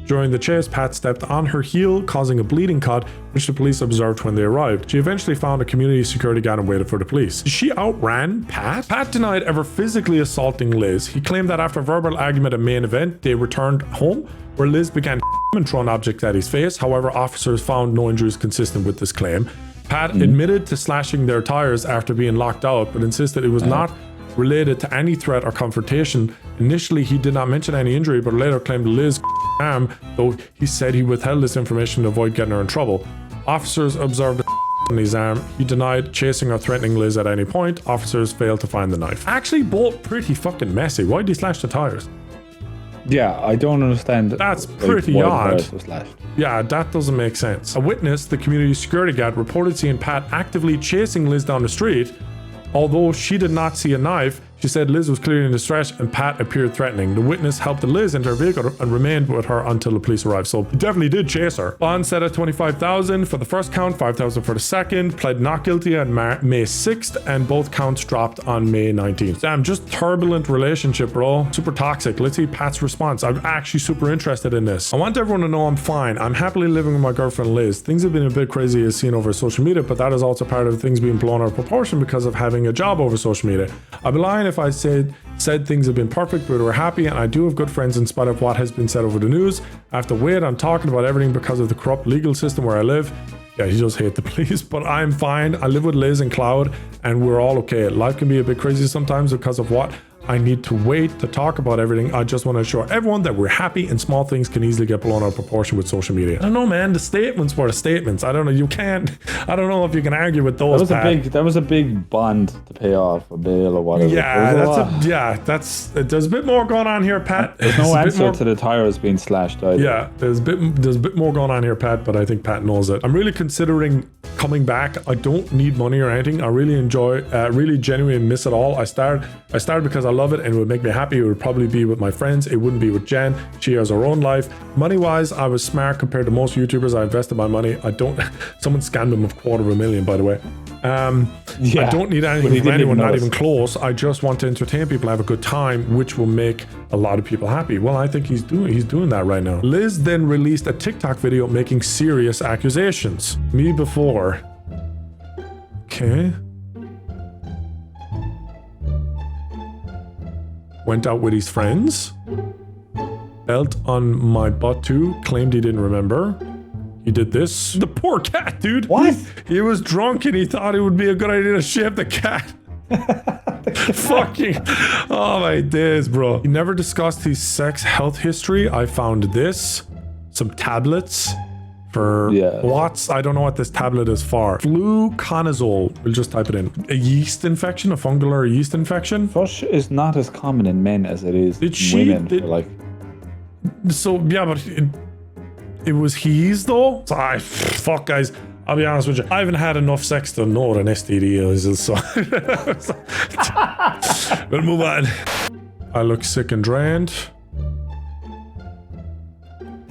During the chase, Pat stepped on her heel, causing a bleeding cut, which the police observed when they arrived. She eventually found a community security guard and waited for the police. She outran Pat? Pat denied ever physically assaulting Liz. He claimed that after a verbal argument at main event, they returned home, where Liz began and thrown objects at his face. However, officers found no injuries consistent with this claim. Pat admitted to slashing their tires after being locked out, but insisted it was not related to any threat or confrontation. Initially, he did not mention any injury, but later claimed Liz arm, though he said he withheld this information to avoid getting her in trouble. Officers observed on his arm. He denied chasing or threatening Liz at any point. Officers failed to find the knife. Actually, both pretty fucking messy. Why did he slash the tires? Yeah, I don't understand. That's pretty why the odd. tires were slashed. Yeah, that doesn't make sense. A witness, the community security guard, reported seeing Pat actively chasing Liz down the street. Although she did not see a knife, she said Liz was clearly in distress and Pat appeared threatening. The witness helped Liz into her vehicle and remained with her until the police arrived. So he definitely did chase her. Bond set at $25,000 for the first count, $5,000 for the second. Pled not guilty on May 6th, and both counts dropped on May 19th. Damn, just turbulent relationship, bro. Super toxic. Let's see Pat's response. I'm actually super interested in this. I want everyone to know I'm fine. I'm happily living with my girlfriend Liz. Things have been a bit crazy as seen over social media, but that is also part of things being blown out of proportion because of having a job over social media. I'd be lying if I said things have been perfect, but we're happy, and I do have good friends in spite of what has been said over the news. I have to wait on talking about everything because of the corrupt legal system where I live. Yeah, he does hate the police, but I'm fine. I live with Liz and Cloud, and we're all okay. Life can be a bit crazy sometimes because of what I need to wait to talk about everything. I just want to assure everyone that we're happy, and small things can easily get blown out of proportion with social media. I don't know, man. The statements were the statements. I don't know. You can't. I don't know if you can argue with those. That was a big bond to pay off a bail or whatever. Yeah, there's a bit more going on here, Pat. There's no answer to the tires being slashed either. Yeah, there's a bit more going on here, Pat. But I think Pat knows it. I'm really considering coming back. I don't need money or anything. I really enjoy, really genuinely miss it all. I started because I love it and it would make me happy. It would probably be with my friends. It wouldn't be with Jen. She has her own life. Money wise, I was smart compared to most YouTubers. I invested my money. Someone scammed him of $250,000, by the way. I don't need anything from anyone, not even close. I just want to entertain people, have a good time, which will make a lot of people happy. Well, I think he's doing that right now. Liz then released a TikTok video making serious accusations. Me before. Okay. Went out with his friends. Belt on my butt too. Claimed he didn't remember. He did this. The poor cat, dude. What? He was drunk and he thought it would be a good idea to shave the cat. Fucking. Oh my days, bro. He never discussed his sex health history. I found this. Some tablets. For what's, I don't know what this tablet is for. Fluconazole. We'll just type it in. A yeast infection, a fungal or a yeast infection. Thrush is not as common in men as it is in women. So yeah, but it was his though. So fuck guys. I'll be honest with you. I haven't had enough sex to know what an STD is. So we'll move on. I look sick and drained.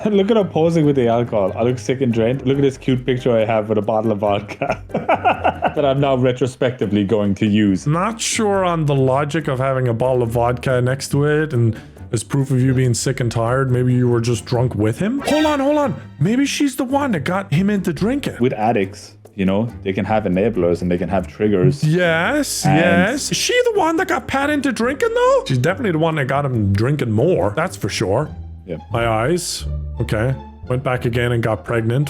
Look at her posing with the alcohol. I look sick and drained. Look at this cute picture I have with a bottle of vodka that I'm now retrospectively going to use. Not sure on the logic of having a bottle of vodka next to it and as proof of you being sick and tired. Maybe you were just drunk with him. Hold on. Maybe she's the one that got him into drinking. With addicts, you know, they can have enablers and they can have triggers. Yes. Is she the one that got Pat into drinking though? She's definitely the one that got him drinking more. That's for sure. Yeah. My eyes. Okay. Went back again and got pregnant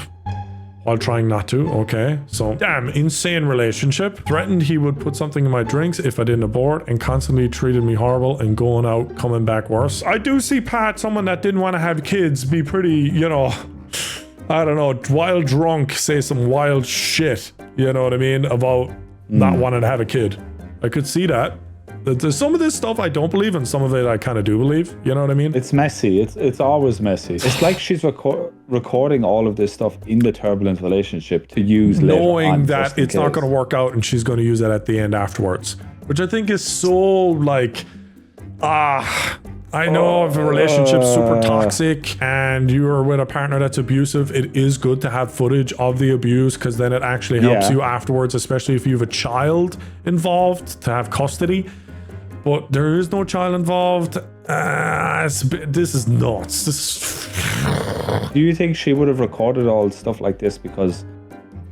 while trying not to. Okay. So, damn, insane relationship. Threatened he would put something in my drinks if I didn't abort and constantly treated me horrible and going out, coming back worse. I do see Pat, someone that didn't want to have kids, be pretty, you know, I don't know, wild drunk, say some wild shit, you know what I mean, about not wanting to have a kid. I could see that. There's some of this stuff I don't believe, and some of it I kind of do believe. You know what I mean? It's messy. It's always messy. It's like she's recording all of this stuff in the turbulent relationship to use later on. Knowing that it's not going to work out and she's going to use it at the end afterwards. Which I think is so, like... I know if a relationship's super toxic and you're with a partner that's abusive, it is good to have footage of the abuse because then it actually helps you afterwards, especially if you have a child involved, to have custody. But there is no child involved. This is nuts. Do you think she would have recorded all stuff like this because,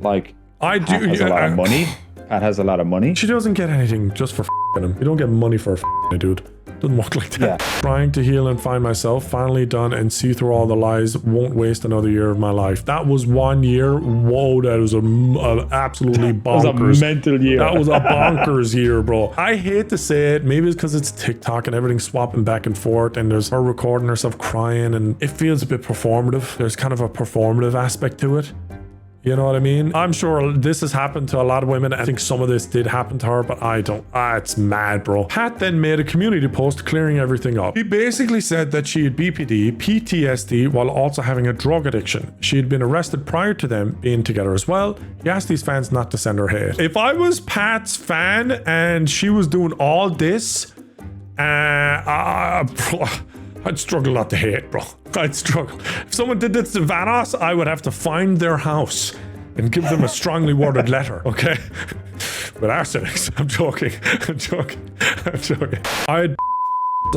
like, Pat has a lot of money? Pat has a lot of money. She doesn't get anything just for f***ing him. You don't get money for a dude. Doesn't work like that. Yeah. Trying to heal and find myself, finally done and see through all the lies, won't waste another year of my life. That was 1 year. Whoa, that was absolutely bonkers. That was a mental year. That was a bonkers year, bro. I hate to say it. Maybe it's because it's TikTok and everything's swapping back and forth and there's her recording herself crying and it feels a bit performative. There's kind of a performative aspect to it. You know what I mean? I'm sure this has happened to a lot of women. I think some of this did happen to her, but I don't. It's mad, bro. Pat then made a community post clearing everything up. He basically said that she had BPD, PTSD, while also having a drug addiction. She had been arrested prior to them being together as well. He asked these fans not to send her hate. If I was Pat's fan and she was doing all this, I'd struggle not to hate, bro. I'd struggle. If someone did this to Vanoss, I would have to find their house and give them a strongly worded letter, okay? With arsenics. I'm joking. I'm joking. I had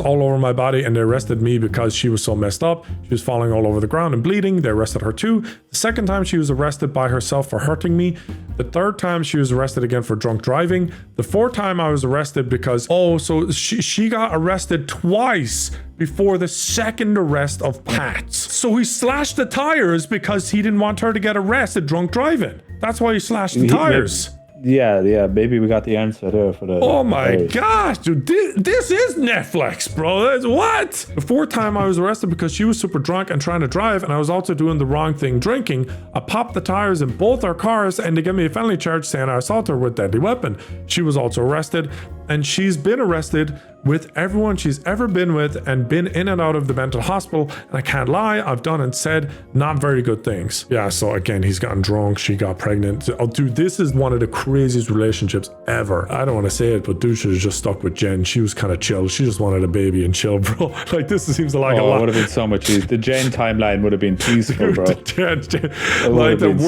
all over my body and they arrested me because she was so messed up. She was falling all over the ground and bleeding. They arrested her too. The second time she was arrested by herself for hurting me. The third time she was arrested again for drunk driving. The fourth time I was arrested because, so she got arrested twice before the second arrest of Pat's. So he slashed the tires because he didn't want her to get arrested drunk driving. That's why he slashed the tires. Yeah, maybe we got the answer there for the... Oh my gosh, dude, this is Netflix, bro. What? The fourth time I was arrested because she was super drunk and trying to drive, and I was also doing the wrong thing drinking. I popped the tires in both our cars, and they gave me a felony charge saying I assaulted her with deadly weapon. She was also arrested, and she's been arrested with everyone she's ever been with and been in and out of the mental hospital. And I can't lie, I've done and said not very good things. Yeah, so again, he's gotten drunk, she got pregnant. Oh, dude, this is one of the craziest relationships ever. I don't want to say it, but dude should have just stuck with Jen. She was kind of chill. She just wanted a baby and chill, bro. Like, this seems like a lot. It would have been so much easier. The Jen timeline would have been peaceful, bro.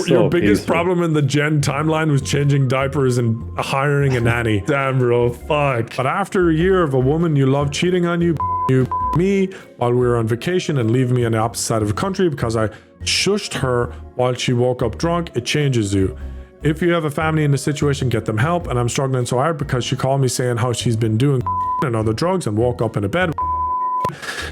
Your biggest problem in the Jen timeline was changing diapers and hiring a nanny. Damn, bro, fuck. But after a year of a woman you love cheating on you me while we were on vacation and leaving me on the opposite side of the country because I shushed her while she woke up drunk, it changes you. If you have a family in the situation, get them help. And I'm struggling so hard because she called me saying how she's been doing and other drugs and woke up in a bed.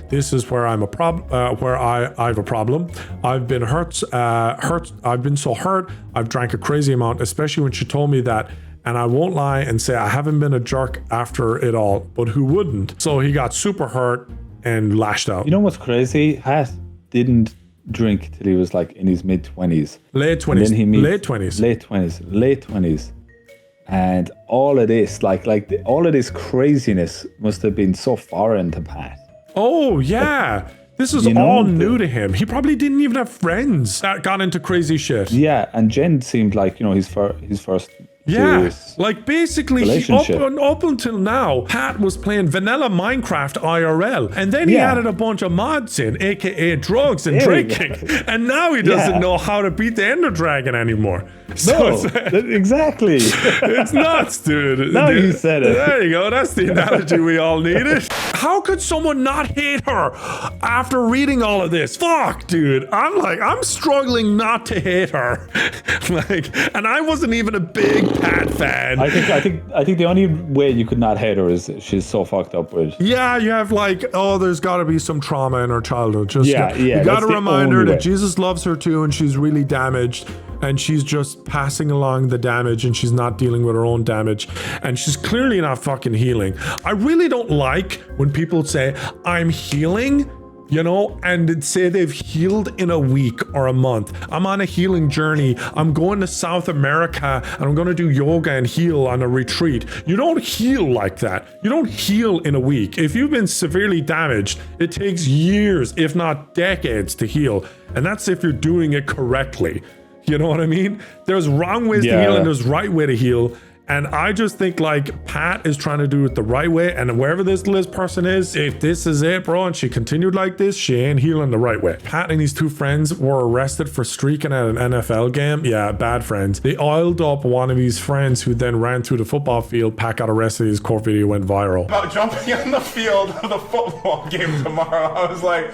This is where I'm a problem. Where I have a problem. I've been hurt. I've been so hurt. I've drank a crazy amount, especially when she told me that. And I won't lie and say I haven't been a jerk after it all, but who wouldn't? So he got super hurt and lashed out. You know what's crazy? Pat didn't drink till he was like in his mid-20s. Late 20s. Late 20s. And all of this, all of this craziness must have been so foreign to Pat. Oh, yeah. This is all new to him. He probably didn't even have friends that got into crazy shit. Yeah, and Jen seemed like, his first serious basically up until now, Pat was playing vanilla Minecraft IRL, and then he added a bunch of mods in, aka drugs and drinking, and now he doesn't know how to beat the Ender Dragon anymore. Exactly. It's nuts, dude. Now you said it. There you go. That's the analogy we all needed. How could someone not hate her after reading all of this? Fuck, dude. I'm struggling not to hate her. And I wasn't even a big Pat fan. I think the only way you could not hate her is she's so fucked up with. Yeah, you have there's got to be some trauma in her childhood. You got to remind her that Jesus loves her too, and she's really damaged. And she's just passing along the damage and she's not dealing with her own damage. And she's clearly not fucking healing. I really don't like when people say, I'm healing, and say they've healed in a week or a month. I'm on a healing journey. I'm going to South America and I'm going to do yoga and heal on a retreat. You don't heal like that. You don't heal in a week. If you've been severely damaged, it takes years, if not decades, to heal. And that's if you're doing it correctly. You know what I mean? There's wrong ways to heal and there's right way to heal. And I just think Pat is trying to do it the right way. And wherever this Liz person is, if this is it, bro, and she continued like this, she ain't healing the right way. Pat and his two friends were arrested for streaking at an NFL game. Yeah, bad friends. They oiled up one of his friends who then ran through the football field. Pat got arrested. His court video went viral. About jumping on the field of the football game tomorrow. I was like,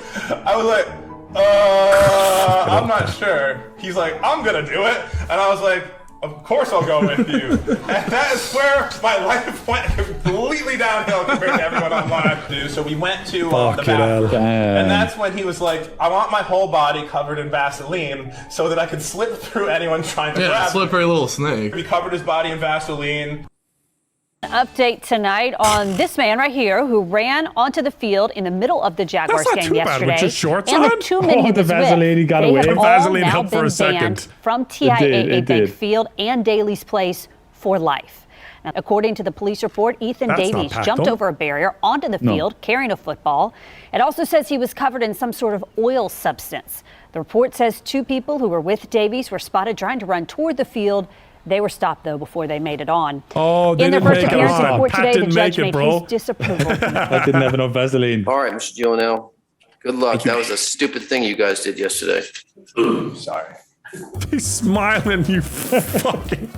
I'm not sure. He's like, I'm gonna do it. And I was like, of course I'll go with you. And that is where my life went completely downhill compared to everyone online. So we went to the bathroom. And that's when he was like, I want my whole body covered in Vaseline so that I could slip through anyone trying to grab me. Slippery little snake. He covered his body in Vaseline. Update tonight on this man right here who ran onto the field in the middle of the Jaguars game yesterday. With your shorts and on? the 2 men he the was Vaseline with, got they away. have all Vaseline now helped for been a second. banned from TIAA It Bank did. Field and Daly's Place for life. Now, according to the police report, Ethan That's not Davies Pat, jumped though. over a barrier onto the field carrying a football. It also says he was covered in some sort of oil substance. The report says 2 people who were with Davies were spotted trying to run toward the field. They were stopped, though, before they made it on. Oh, they in their didn't first make it appearance in on. court Pat today, the didn't judge make it, made bro. his disapproval. I didn't have enough Vaseline. All right, Mr. Gionel. Good luck. That was a stupid thing you guys did yesterday. Sorry. He's smiling, you fucking...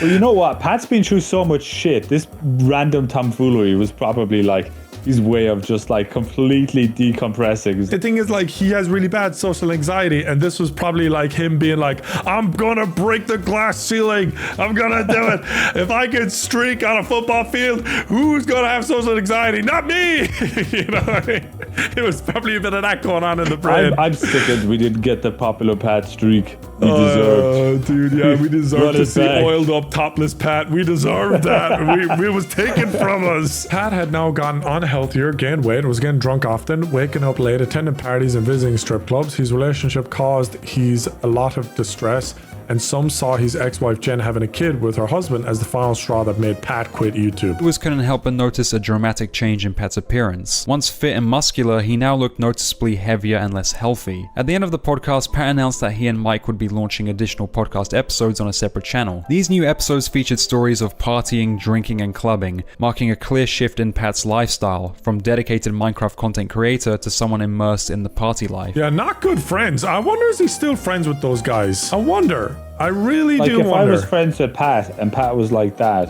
Well, you know what? Pat's been through so much shit. This random tomfoolery was probably like his way of just like completely decompressing. The thing is, like, he has really bad social anxiety, and this was probably like him being like, I'm gonna break the glass ceiling. I'm gonna do it. If I could streak on a football field, who's gonna have social anxiety? Not me. You know what I mean? It was probably a bit of that going on in the brain. I'm sickened we didn't get the popular Pat streak we deserved. Dude, yeah, we deserved Run to it see back. oiled up topless Pat. We deserved that. It was taken from us. Pat had now gotten unhealthier, gained weight, was getting drunk often, waking up late, attending parties and visiting strip clubs. His relationship caused a lot of distress, and some saw his ex-wife Jen having a kid with her husband as the final straw that made Pat quit YouTube. Viewers couldn't help but notice a dramatic change in Pat's appearance. Once fit and muscular, he now looked noticeably heavier and less healthy. At the end of the podcast, Pat announced that he and Mike would be launching additional podcast episodes on a separate channel. These new episodes featured stories of partying, drinking, and clubbing, marking a clear shift in Pat's lifestyle, from dedicated Minecraft content creator to someone immersed in the party life. Yeah, not good friends. I wonder is he still friends with those guys? I wonder. I really Like do if wonder. I was friends with Pat and Pat was like that,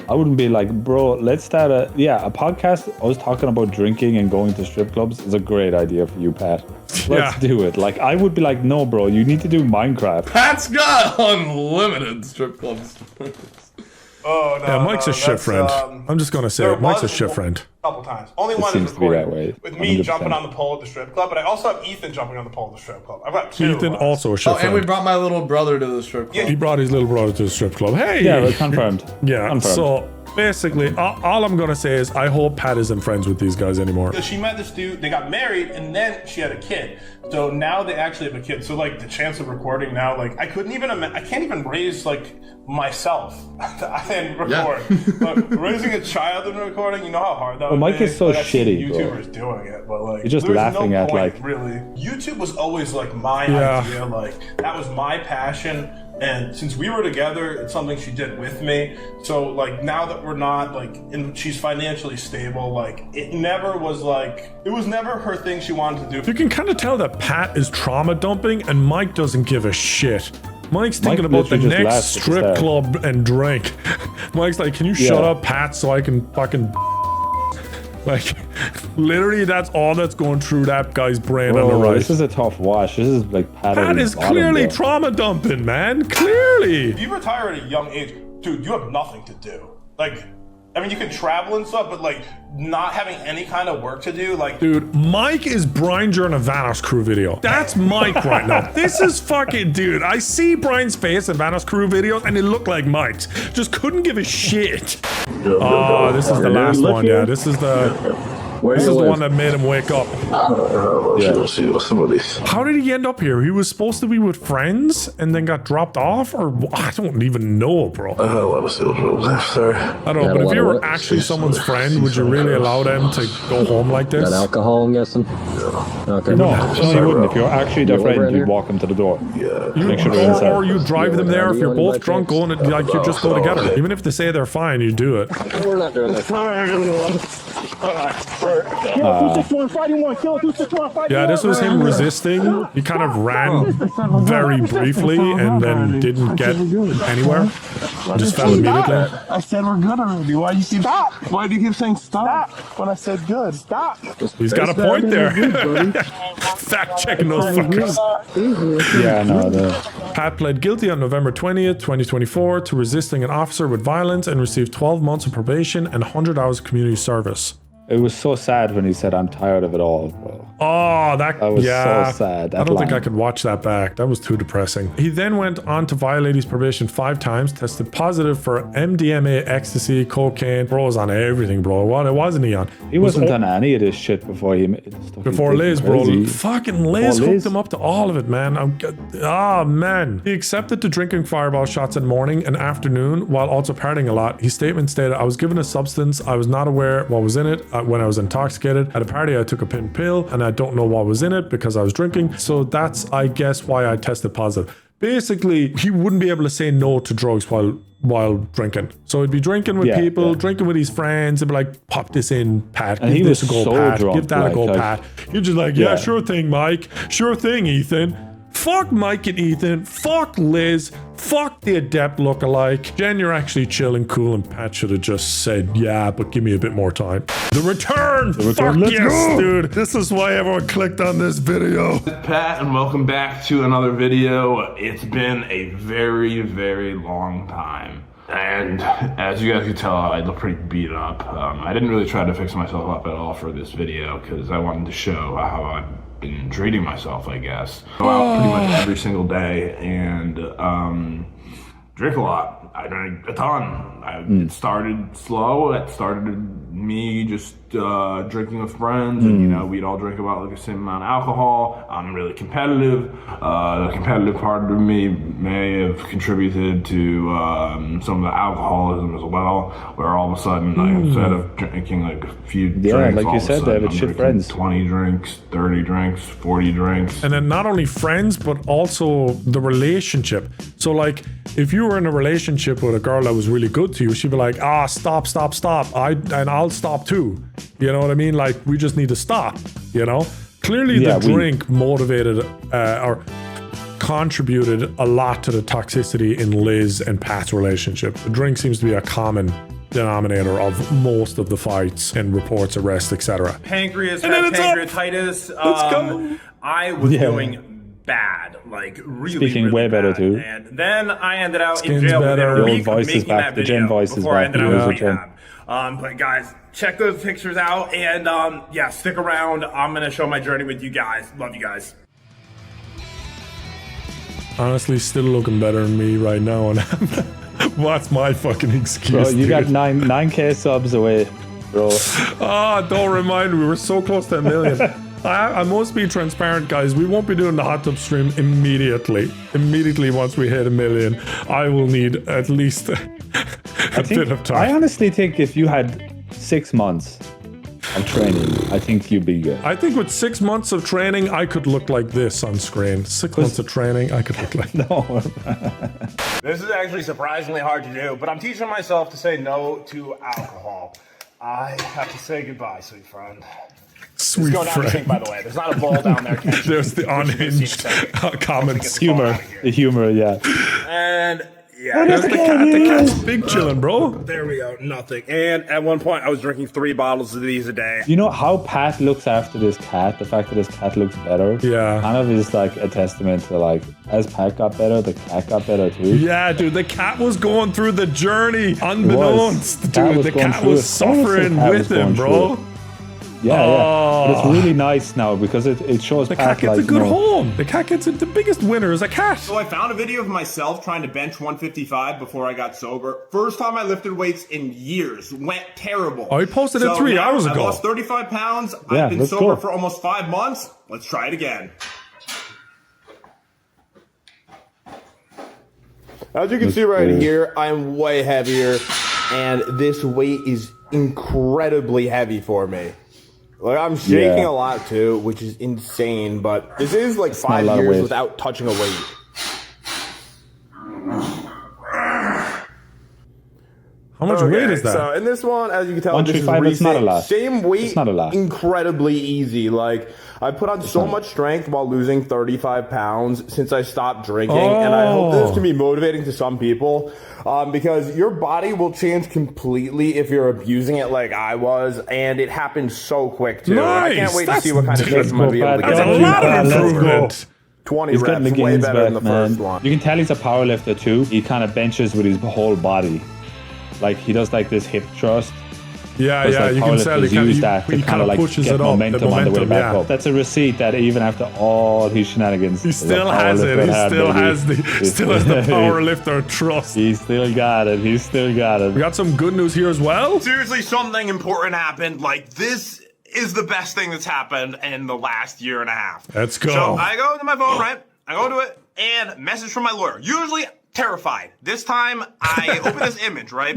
I wouldn't be like, bro, let's start a podcast. I was talking about drinking and going to strip clubs is a great idea for you, Pat. Let's do it. Like, I would be like, no, bro, you need to do Minecraft. Pat's got unlimited strip clubs. Oh, no. Yeah, Mike's no, a shit that's, friend. I'm just gonna say there it. Mike's a was shit friend. A couple times. Only It one seems is to be that recorded. way. With me 100%. jumping on the pole at the strip club, but I also have Ethan jumping on the pole at the strip club. I've got 2. Ethan also a shit Oh, and friend. we brought my little brother to the strip club. He brought his little brother to the strip club. Hey! Yeah, but confirmed. Yeah, Confirmed. so basically, all I'm gonna say is I hope Pat isn't friends with these guys anymore. Because she met this dude, they got married, and then she had a kid. So now they actually have a kid. So like the chance of recording now, like I can't even raise like myself and record. But raising a child and recording, you know how hard that would Mike be. is so Like, I've seen shitty, bro. YouTubers doing it, but like You're just there's laughing no at, point, like- really. YouTube was always like my Yeah. idea, like that was my passion. And since we were together, it's something she did with me. So like now that we're not like, and she's financially stable, like it never was like, it was never her thing she wanted to do. You can kind of tell that Pat is trauma dumping and Mike doesn't give a shit. Mike's thinking about the literally just next laughs at the strip start. club and drink. Mike's like, can you shut Yeah. up, Pat, so I can fucking... Like, literally, that's all that's going through that guy's brain on the right. This is a tough watch. This is like Pat. That is clearly trauma dumping, man. Clearly. If you retire at a young age, dude, you have nothing to do. Like, I mean, you can travel and stuff, but like not having any kind of work to do, like. Dude, Mike is Brian during a Vanoss Crew video. That's Mike right now. This is fucking, dude. I see Brian's face in Vanoss Crew videos and it looked like Mike's. Just couldn't give a shit. Oh, this is the last one, yeah. This is the one that made him wake up. How did he end up here? He was supposed to be with friends and then got dropped off? Or I don't even know, bro. I don't know, but if you were actually someone's friend, would you really allow them to go home like this? Got alcohol, I'm guessing? Okay. No, you wouldn't. If you're actually their friend, you'd walk them to the door. Make sure they're inside. Or you drive them there. If you're both drunk, going like you just go together. Even if they say they're fine, you do it. We're not doing this. Yeah, this was him resisting. He kind of ran very briefly and then didn't get anywhere. Just fell immediately. I said we're good already. Why do you keep stop? Why do you keep saying stop when I said good? Stop. He's got a point there. Fact checking those fuckers. Yeah, no. Pat pled guilty on November 20th, 2024 to resisting an officer with violence and received 12 months of probation and 100 hours of community service. It was so sad when he said, "I'm tired of it all, bro." Oh, that was yeah. so sad. I don't think I could watch that back. That was too depressing. He then went on to violate his probation 5 times, tested positive for MDMA, ecstasy, cocaine. Bro was on everything, bro. What wasn't he on? He wasn't on any of this shit before he before Liz, bro. Fucking Liz hooked him up to all of it, man. Man. He accepted to drinking Fireball shots in morning and afternoon while also partying a lot. His statement stated, "I was given a substance. I was not aware what was in it. When I was intoxicated at a party, I took a pink pill and I don't know what was in it because I was drinking. So that's, I guess, why I tested positive." Basically, he wouldn't be able to say no to drugs while drinking. So he'd be drinking with people, drinking with his friends, and be like, "Pop this in, Pat. And Give this a go, so Pat. Drunk, Give that a go, Pat." You're just like, "Yeah, sure thing, Mike. Sure thing, Ethan." Fuck Mike and Ethan. Fuck Liz. Fuck the Adept lookalike. Jen, you're actually chill and cool, and Pat should have just said, "Yeah, but give me a bit more time." The return! Fuck Let's yes, go. dude. This is why everyone clicked on this video. Pat, and welcome back to another video. It's been a very, very long time. And as you guys can tell, I look pretty beat up. I didn't really try to fix myself up at all for this video because I wanted to show how I've been treating myself, I guess. Go out pretty much every single day and drink a lot. I drank a ton. It started slow. It started me just drinking with friends, and you know, we'd all drink about like the same amount of alcohol. I'm really competitive. The competitive part of me may have contributed to some of the alcoholism as well, where all of a sudden, instead of drinking like a few drinks, like you said, David, shit friends. 20 drinks, 30 drinks, 40 drinks. And then not only friends, but also the relationship. So like, if you were in a relationship with a girl that was really good to you, she'd be like, stop. And I'll stop too. You know what I mean? Like, we just need to stop, you know? Clearly the drink motivated or contributed a lot to the toxicity in Liz and Pat's relationship. The drink seems to be a common denominator of most of the fights and reports, arrests, etc. Pancreas, And then it's up. pancreatitis. Let's go. I was doing bad, like Speaking way better too. And then I ended out Skin's in jail better. within a The old week of voice is making back. that The Gen video voice is before I back. ended up in Return. rehab. But guys, check those pictures out, and yeah, stick around. I'm gonna show my journey with you guys. Love you guys. Honestly, still looking better than me right now, and what's my fucking excuse? Bro, you got dude? 9K subs away, bro. Don't remind me. We're so close to 1 million. I must be transparent, guys. We won't be doing the hot tub stream immediately. Immediately once we hit 1 million, I will need at least a bit of time. I honestly think if you had 6 months of training, I think you'd be good. I think with 6 months of training, I could look like this on screen. 6 months of training, I could look like no. This is actually surprisingly hard to do, but I'm teaching myself to say no to alcohol. I have to say goodbye, sweet friend. Sweet Let's go down the sink, by the way. There's not a bowl down there. There's the unhinged comments. The humor, yeah. And yeah, There's the cat. The cat's big chilling, bro. There we go. Nothing. And at one point, I was drinking 3 bottles of these a day. You know how Pat looks after this cat? The fact that his cat looks better, kind of is like a testament to like, as Pat got better, the cat got better too. Yeah, dude, the cat was going through the journey, unbeknownst, dude. The cat was suffering with him, bro. Yeah, but it's really nice now because it shows the Pat cat gets like, a good home. The cat gets the biggest winner is a cat. So I found a video of myself trying to bench 155 before I got sober. First time I lifted weights in years. Went terrible. Oh, he posted it 3 hours ago. I lost 35 pounds. Yeah, I've been let's sober go. for almost 5 months. Let's try it again. As you can see right here, I am way heavier, and this weight is incredibly heavy for me. Like, I'm shaking a lot too, which is insane, but this is like 5 years without touching a weight. How much weight is that? So in this one, as you can tell, this is 135, it's not a lot. Same weight, It's not a lot. incredibly easy. Like, I put on so much strength while losing 35 pounds since I stopped drinking, and I hope this can be motivating to some people, because your body will change completely if you're abusing it like I was, and it happens so quick too. Nice. I can't wait to see what kind of shit I'm going to be able to get. That's a lot of improvement. 20 He's reps, getting the way gains better than back, the man. first one. You can tell he's a power lifter too. He kind of benches with his whole body. Like, he does like this hip thrust, Yeah, Because, yeah, like, you can tell powerlifters use that to he kind of like pushes get it up, momentum on the way back up. That's a receipt that even after all his shenanigans, he still has it. He still has the powerlifter trust. He still got it. He still got it. We got some good news here as well. Seriously, something important happened. Like, this is the best thing that's happened in the last year and a half. Let's go. So I go to my phone, right? I go to it, and message from my lawyer. Usually terrified. This time, I open this image, right?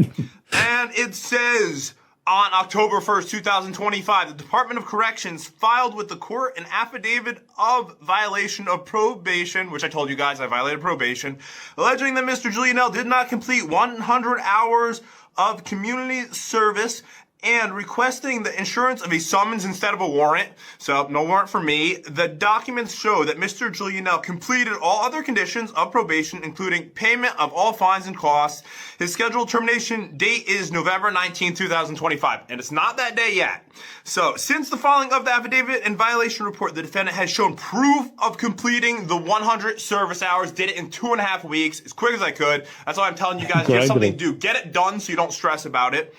And it says, on October 1st, 2025, the Department of Corrections filed with the court an affidavit of violation of probation, which I told you guys I violated probation, alleging that Mr. Julianelle did not complete 100 hours of community service and requesting the issuance of a summons instead of a warrant. So, no warrant for me. The documents show that Mr. Julianelle completed all other conditions of probation, including payment of all fines and costs. His scheduled termination date is November 19, 2025, and it's not that day yet. So, since the filing of the affidavit and violation report, the defendant has shown proof of completing the 100 service hours, did it in 2.5 weeks, as quick as I could. That's why I'm telling you guys, you have something to do. Get it done so you don't stress about it.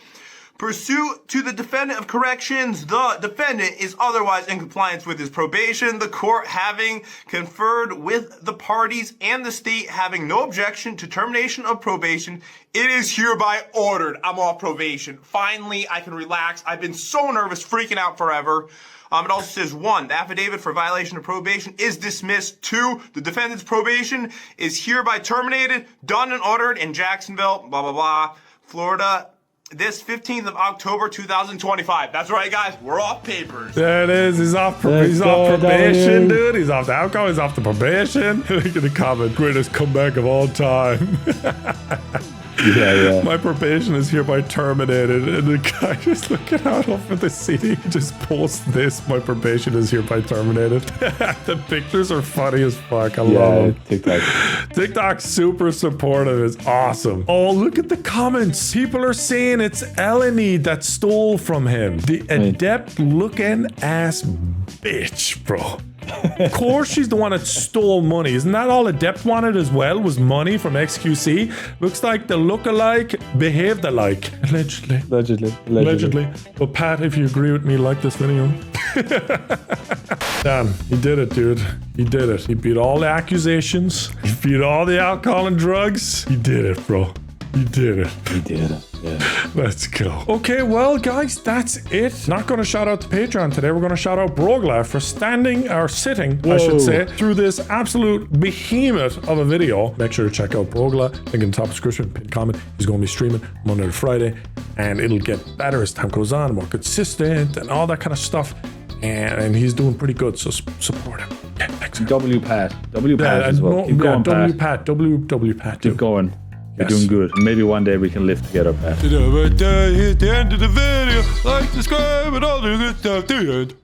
Pursuant to the defendant of corrections, the defendant is otherwise in compliance with his probation. The court having conferred with the parties and the state having no objection to termination of probation, it is hereby ordered. I'm off probation. Finally, I can relax. I've been so nervous, freaking out forever. It also says, 1, the affidavit for violation of probation is dismissed. 2, the defendant's probation is hereby terminated, done and ordered in Jacksonville, blah, blah, blah, Florida. This 15th of October, 2025. That's right, guys. We're off papers. There it is. He's off probation, dude. He's off the alcohol. He's off the probation. Look at the comment. Greatest comeback of all time. Yeah. My probation is hereby terminated. And the guy just looking out over the city just posts this. My probation is hereby terminated. The pictures are funny as fuck. I love them. TikTok. TikTok's super supportive. It's awesome. Oh, look at the comments. People are saying it's Eleni that stole from him. The adept looking ass bitch, bro. Of course she's the one that stole money. Isn't that all Adept wanted as well, was money from XQC? Looks like the look-alike behaved alike. Allegedly. But Pat, if you agree with me, like this video. Damn, he did it, dude. He did it. He beat all the accusations. He beat all the alcohol and drugs. He did it, bro. He did it. He did it. Yeah. Let's go. Okay, well, guys, that's it. Not going to shout out to Patreon today. We're going to shout out Brogla for sitting, I should say, through this absolute behemoth of a video. Make sure to check out Brogla. Link in the top description, pinned comment. He's going to be streaming Monday to Friday, and it'll get better as time goes on, more consistent, and all that kind of stuff. And he's doing pretty good, so support him. Yeah, thanks. WPAT as well. Keep going, Pat. WPAT. Keep going. You're doing good. Maybe one day we can live together, Pat. Right there, here's the end of the video. Like, subscribe, and all the good stuff. The end.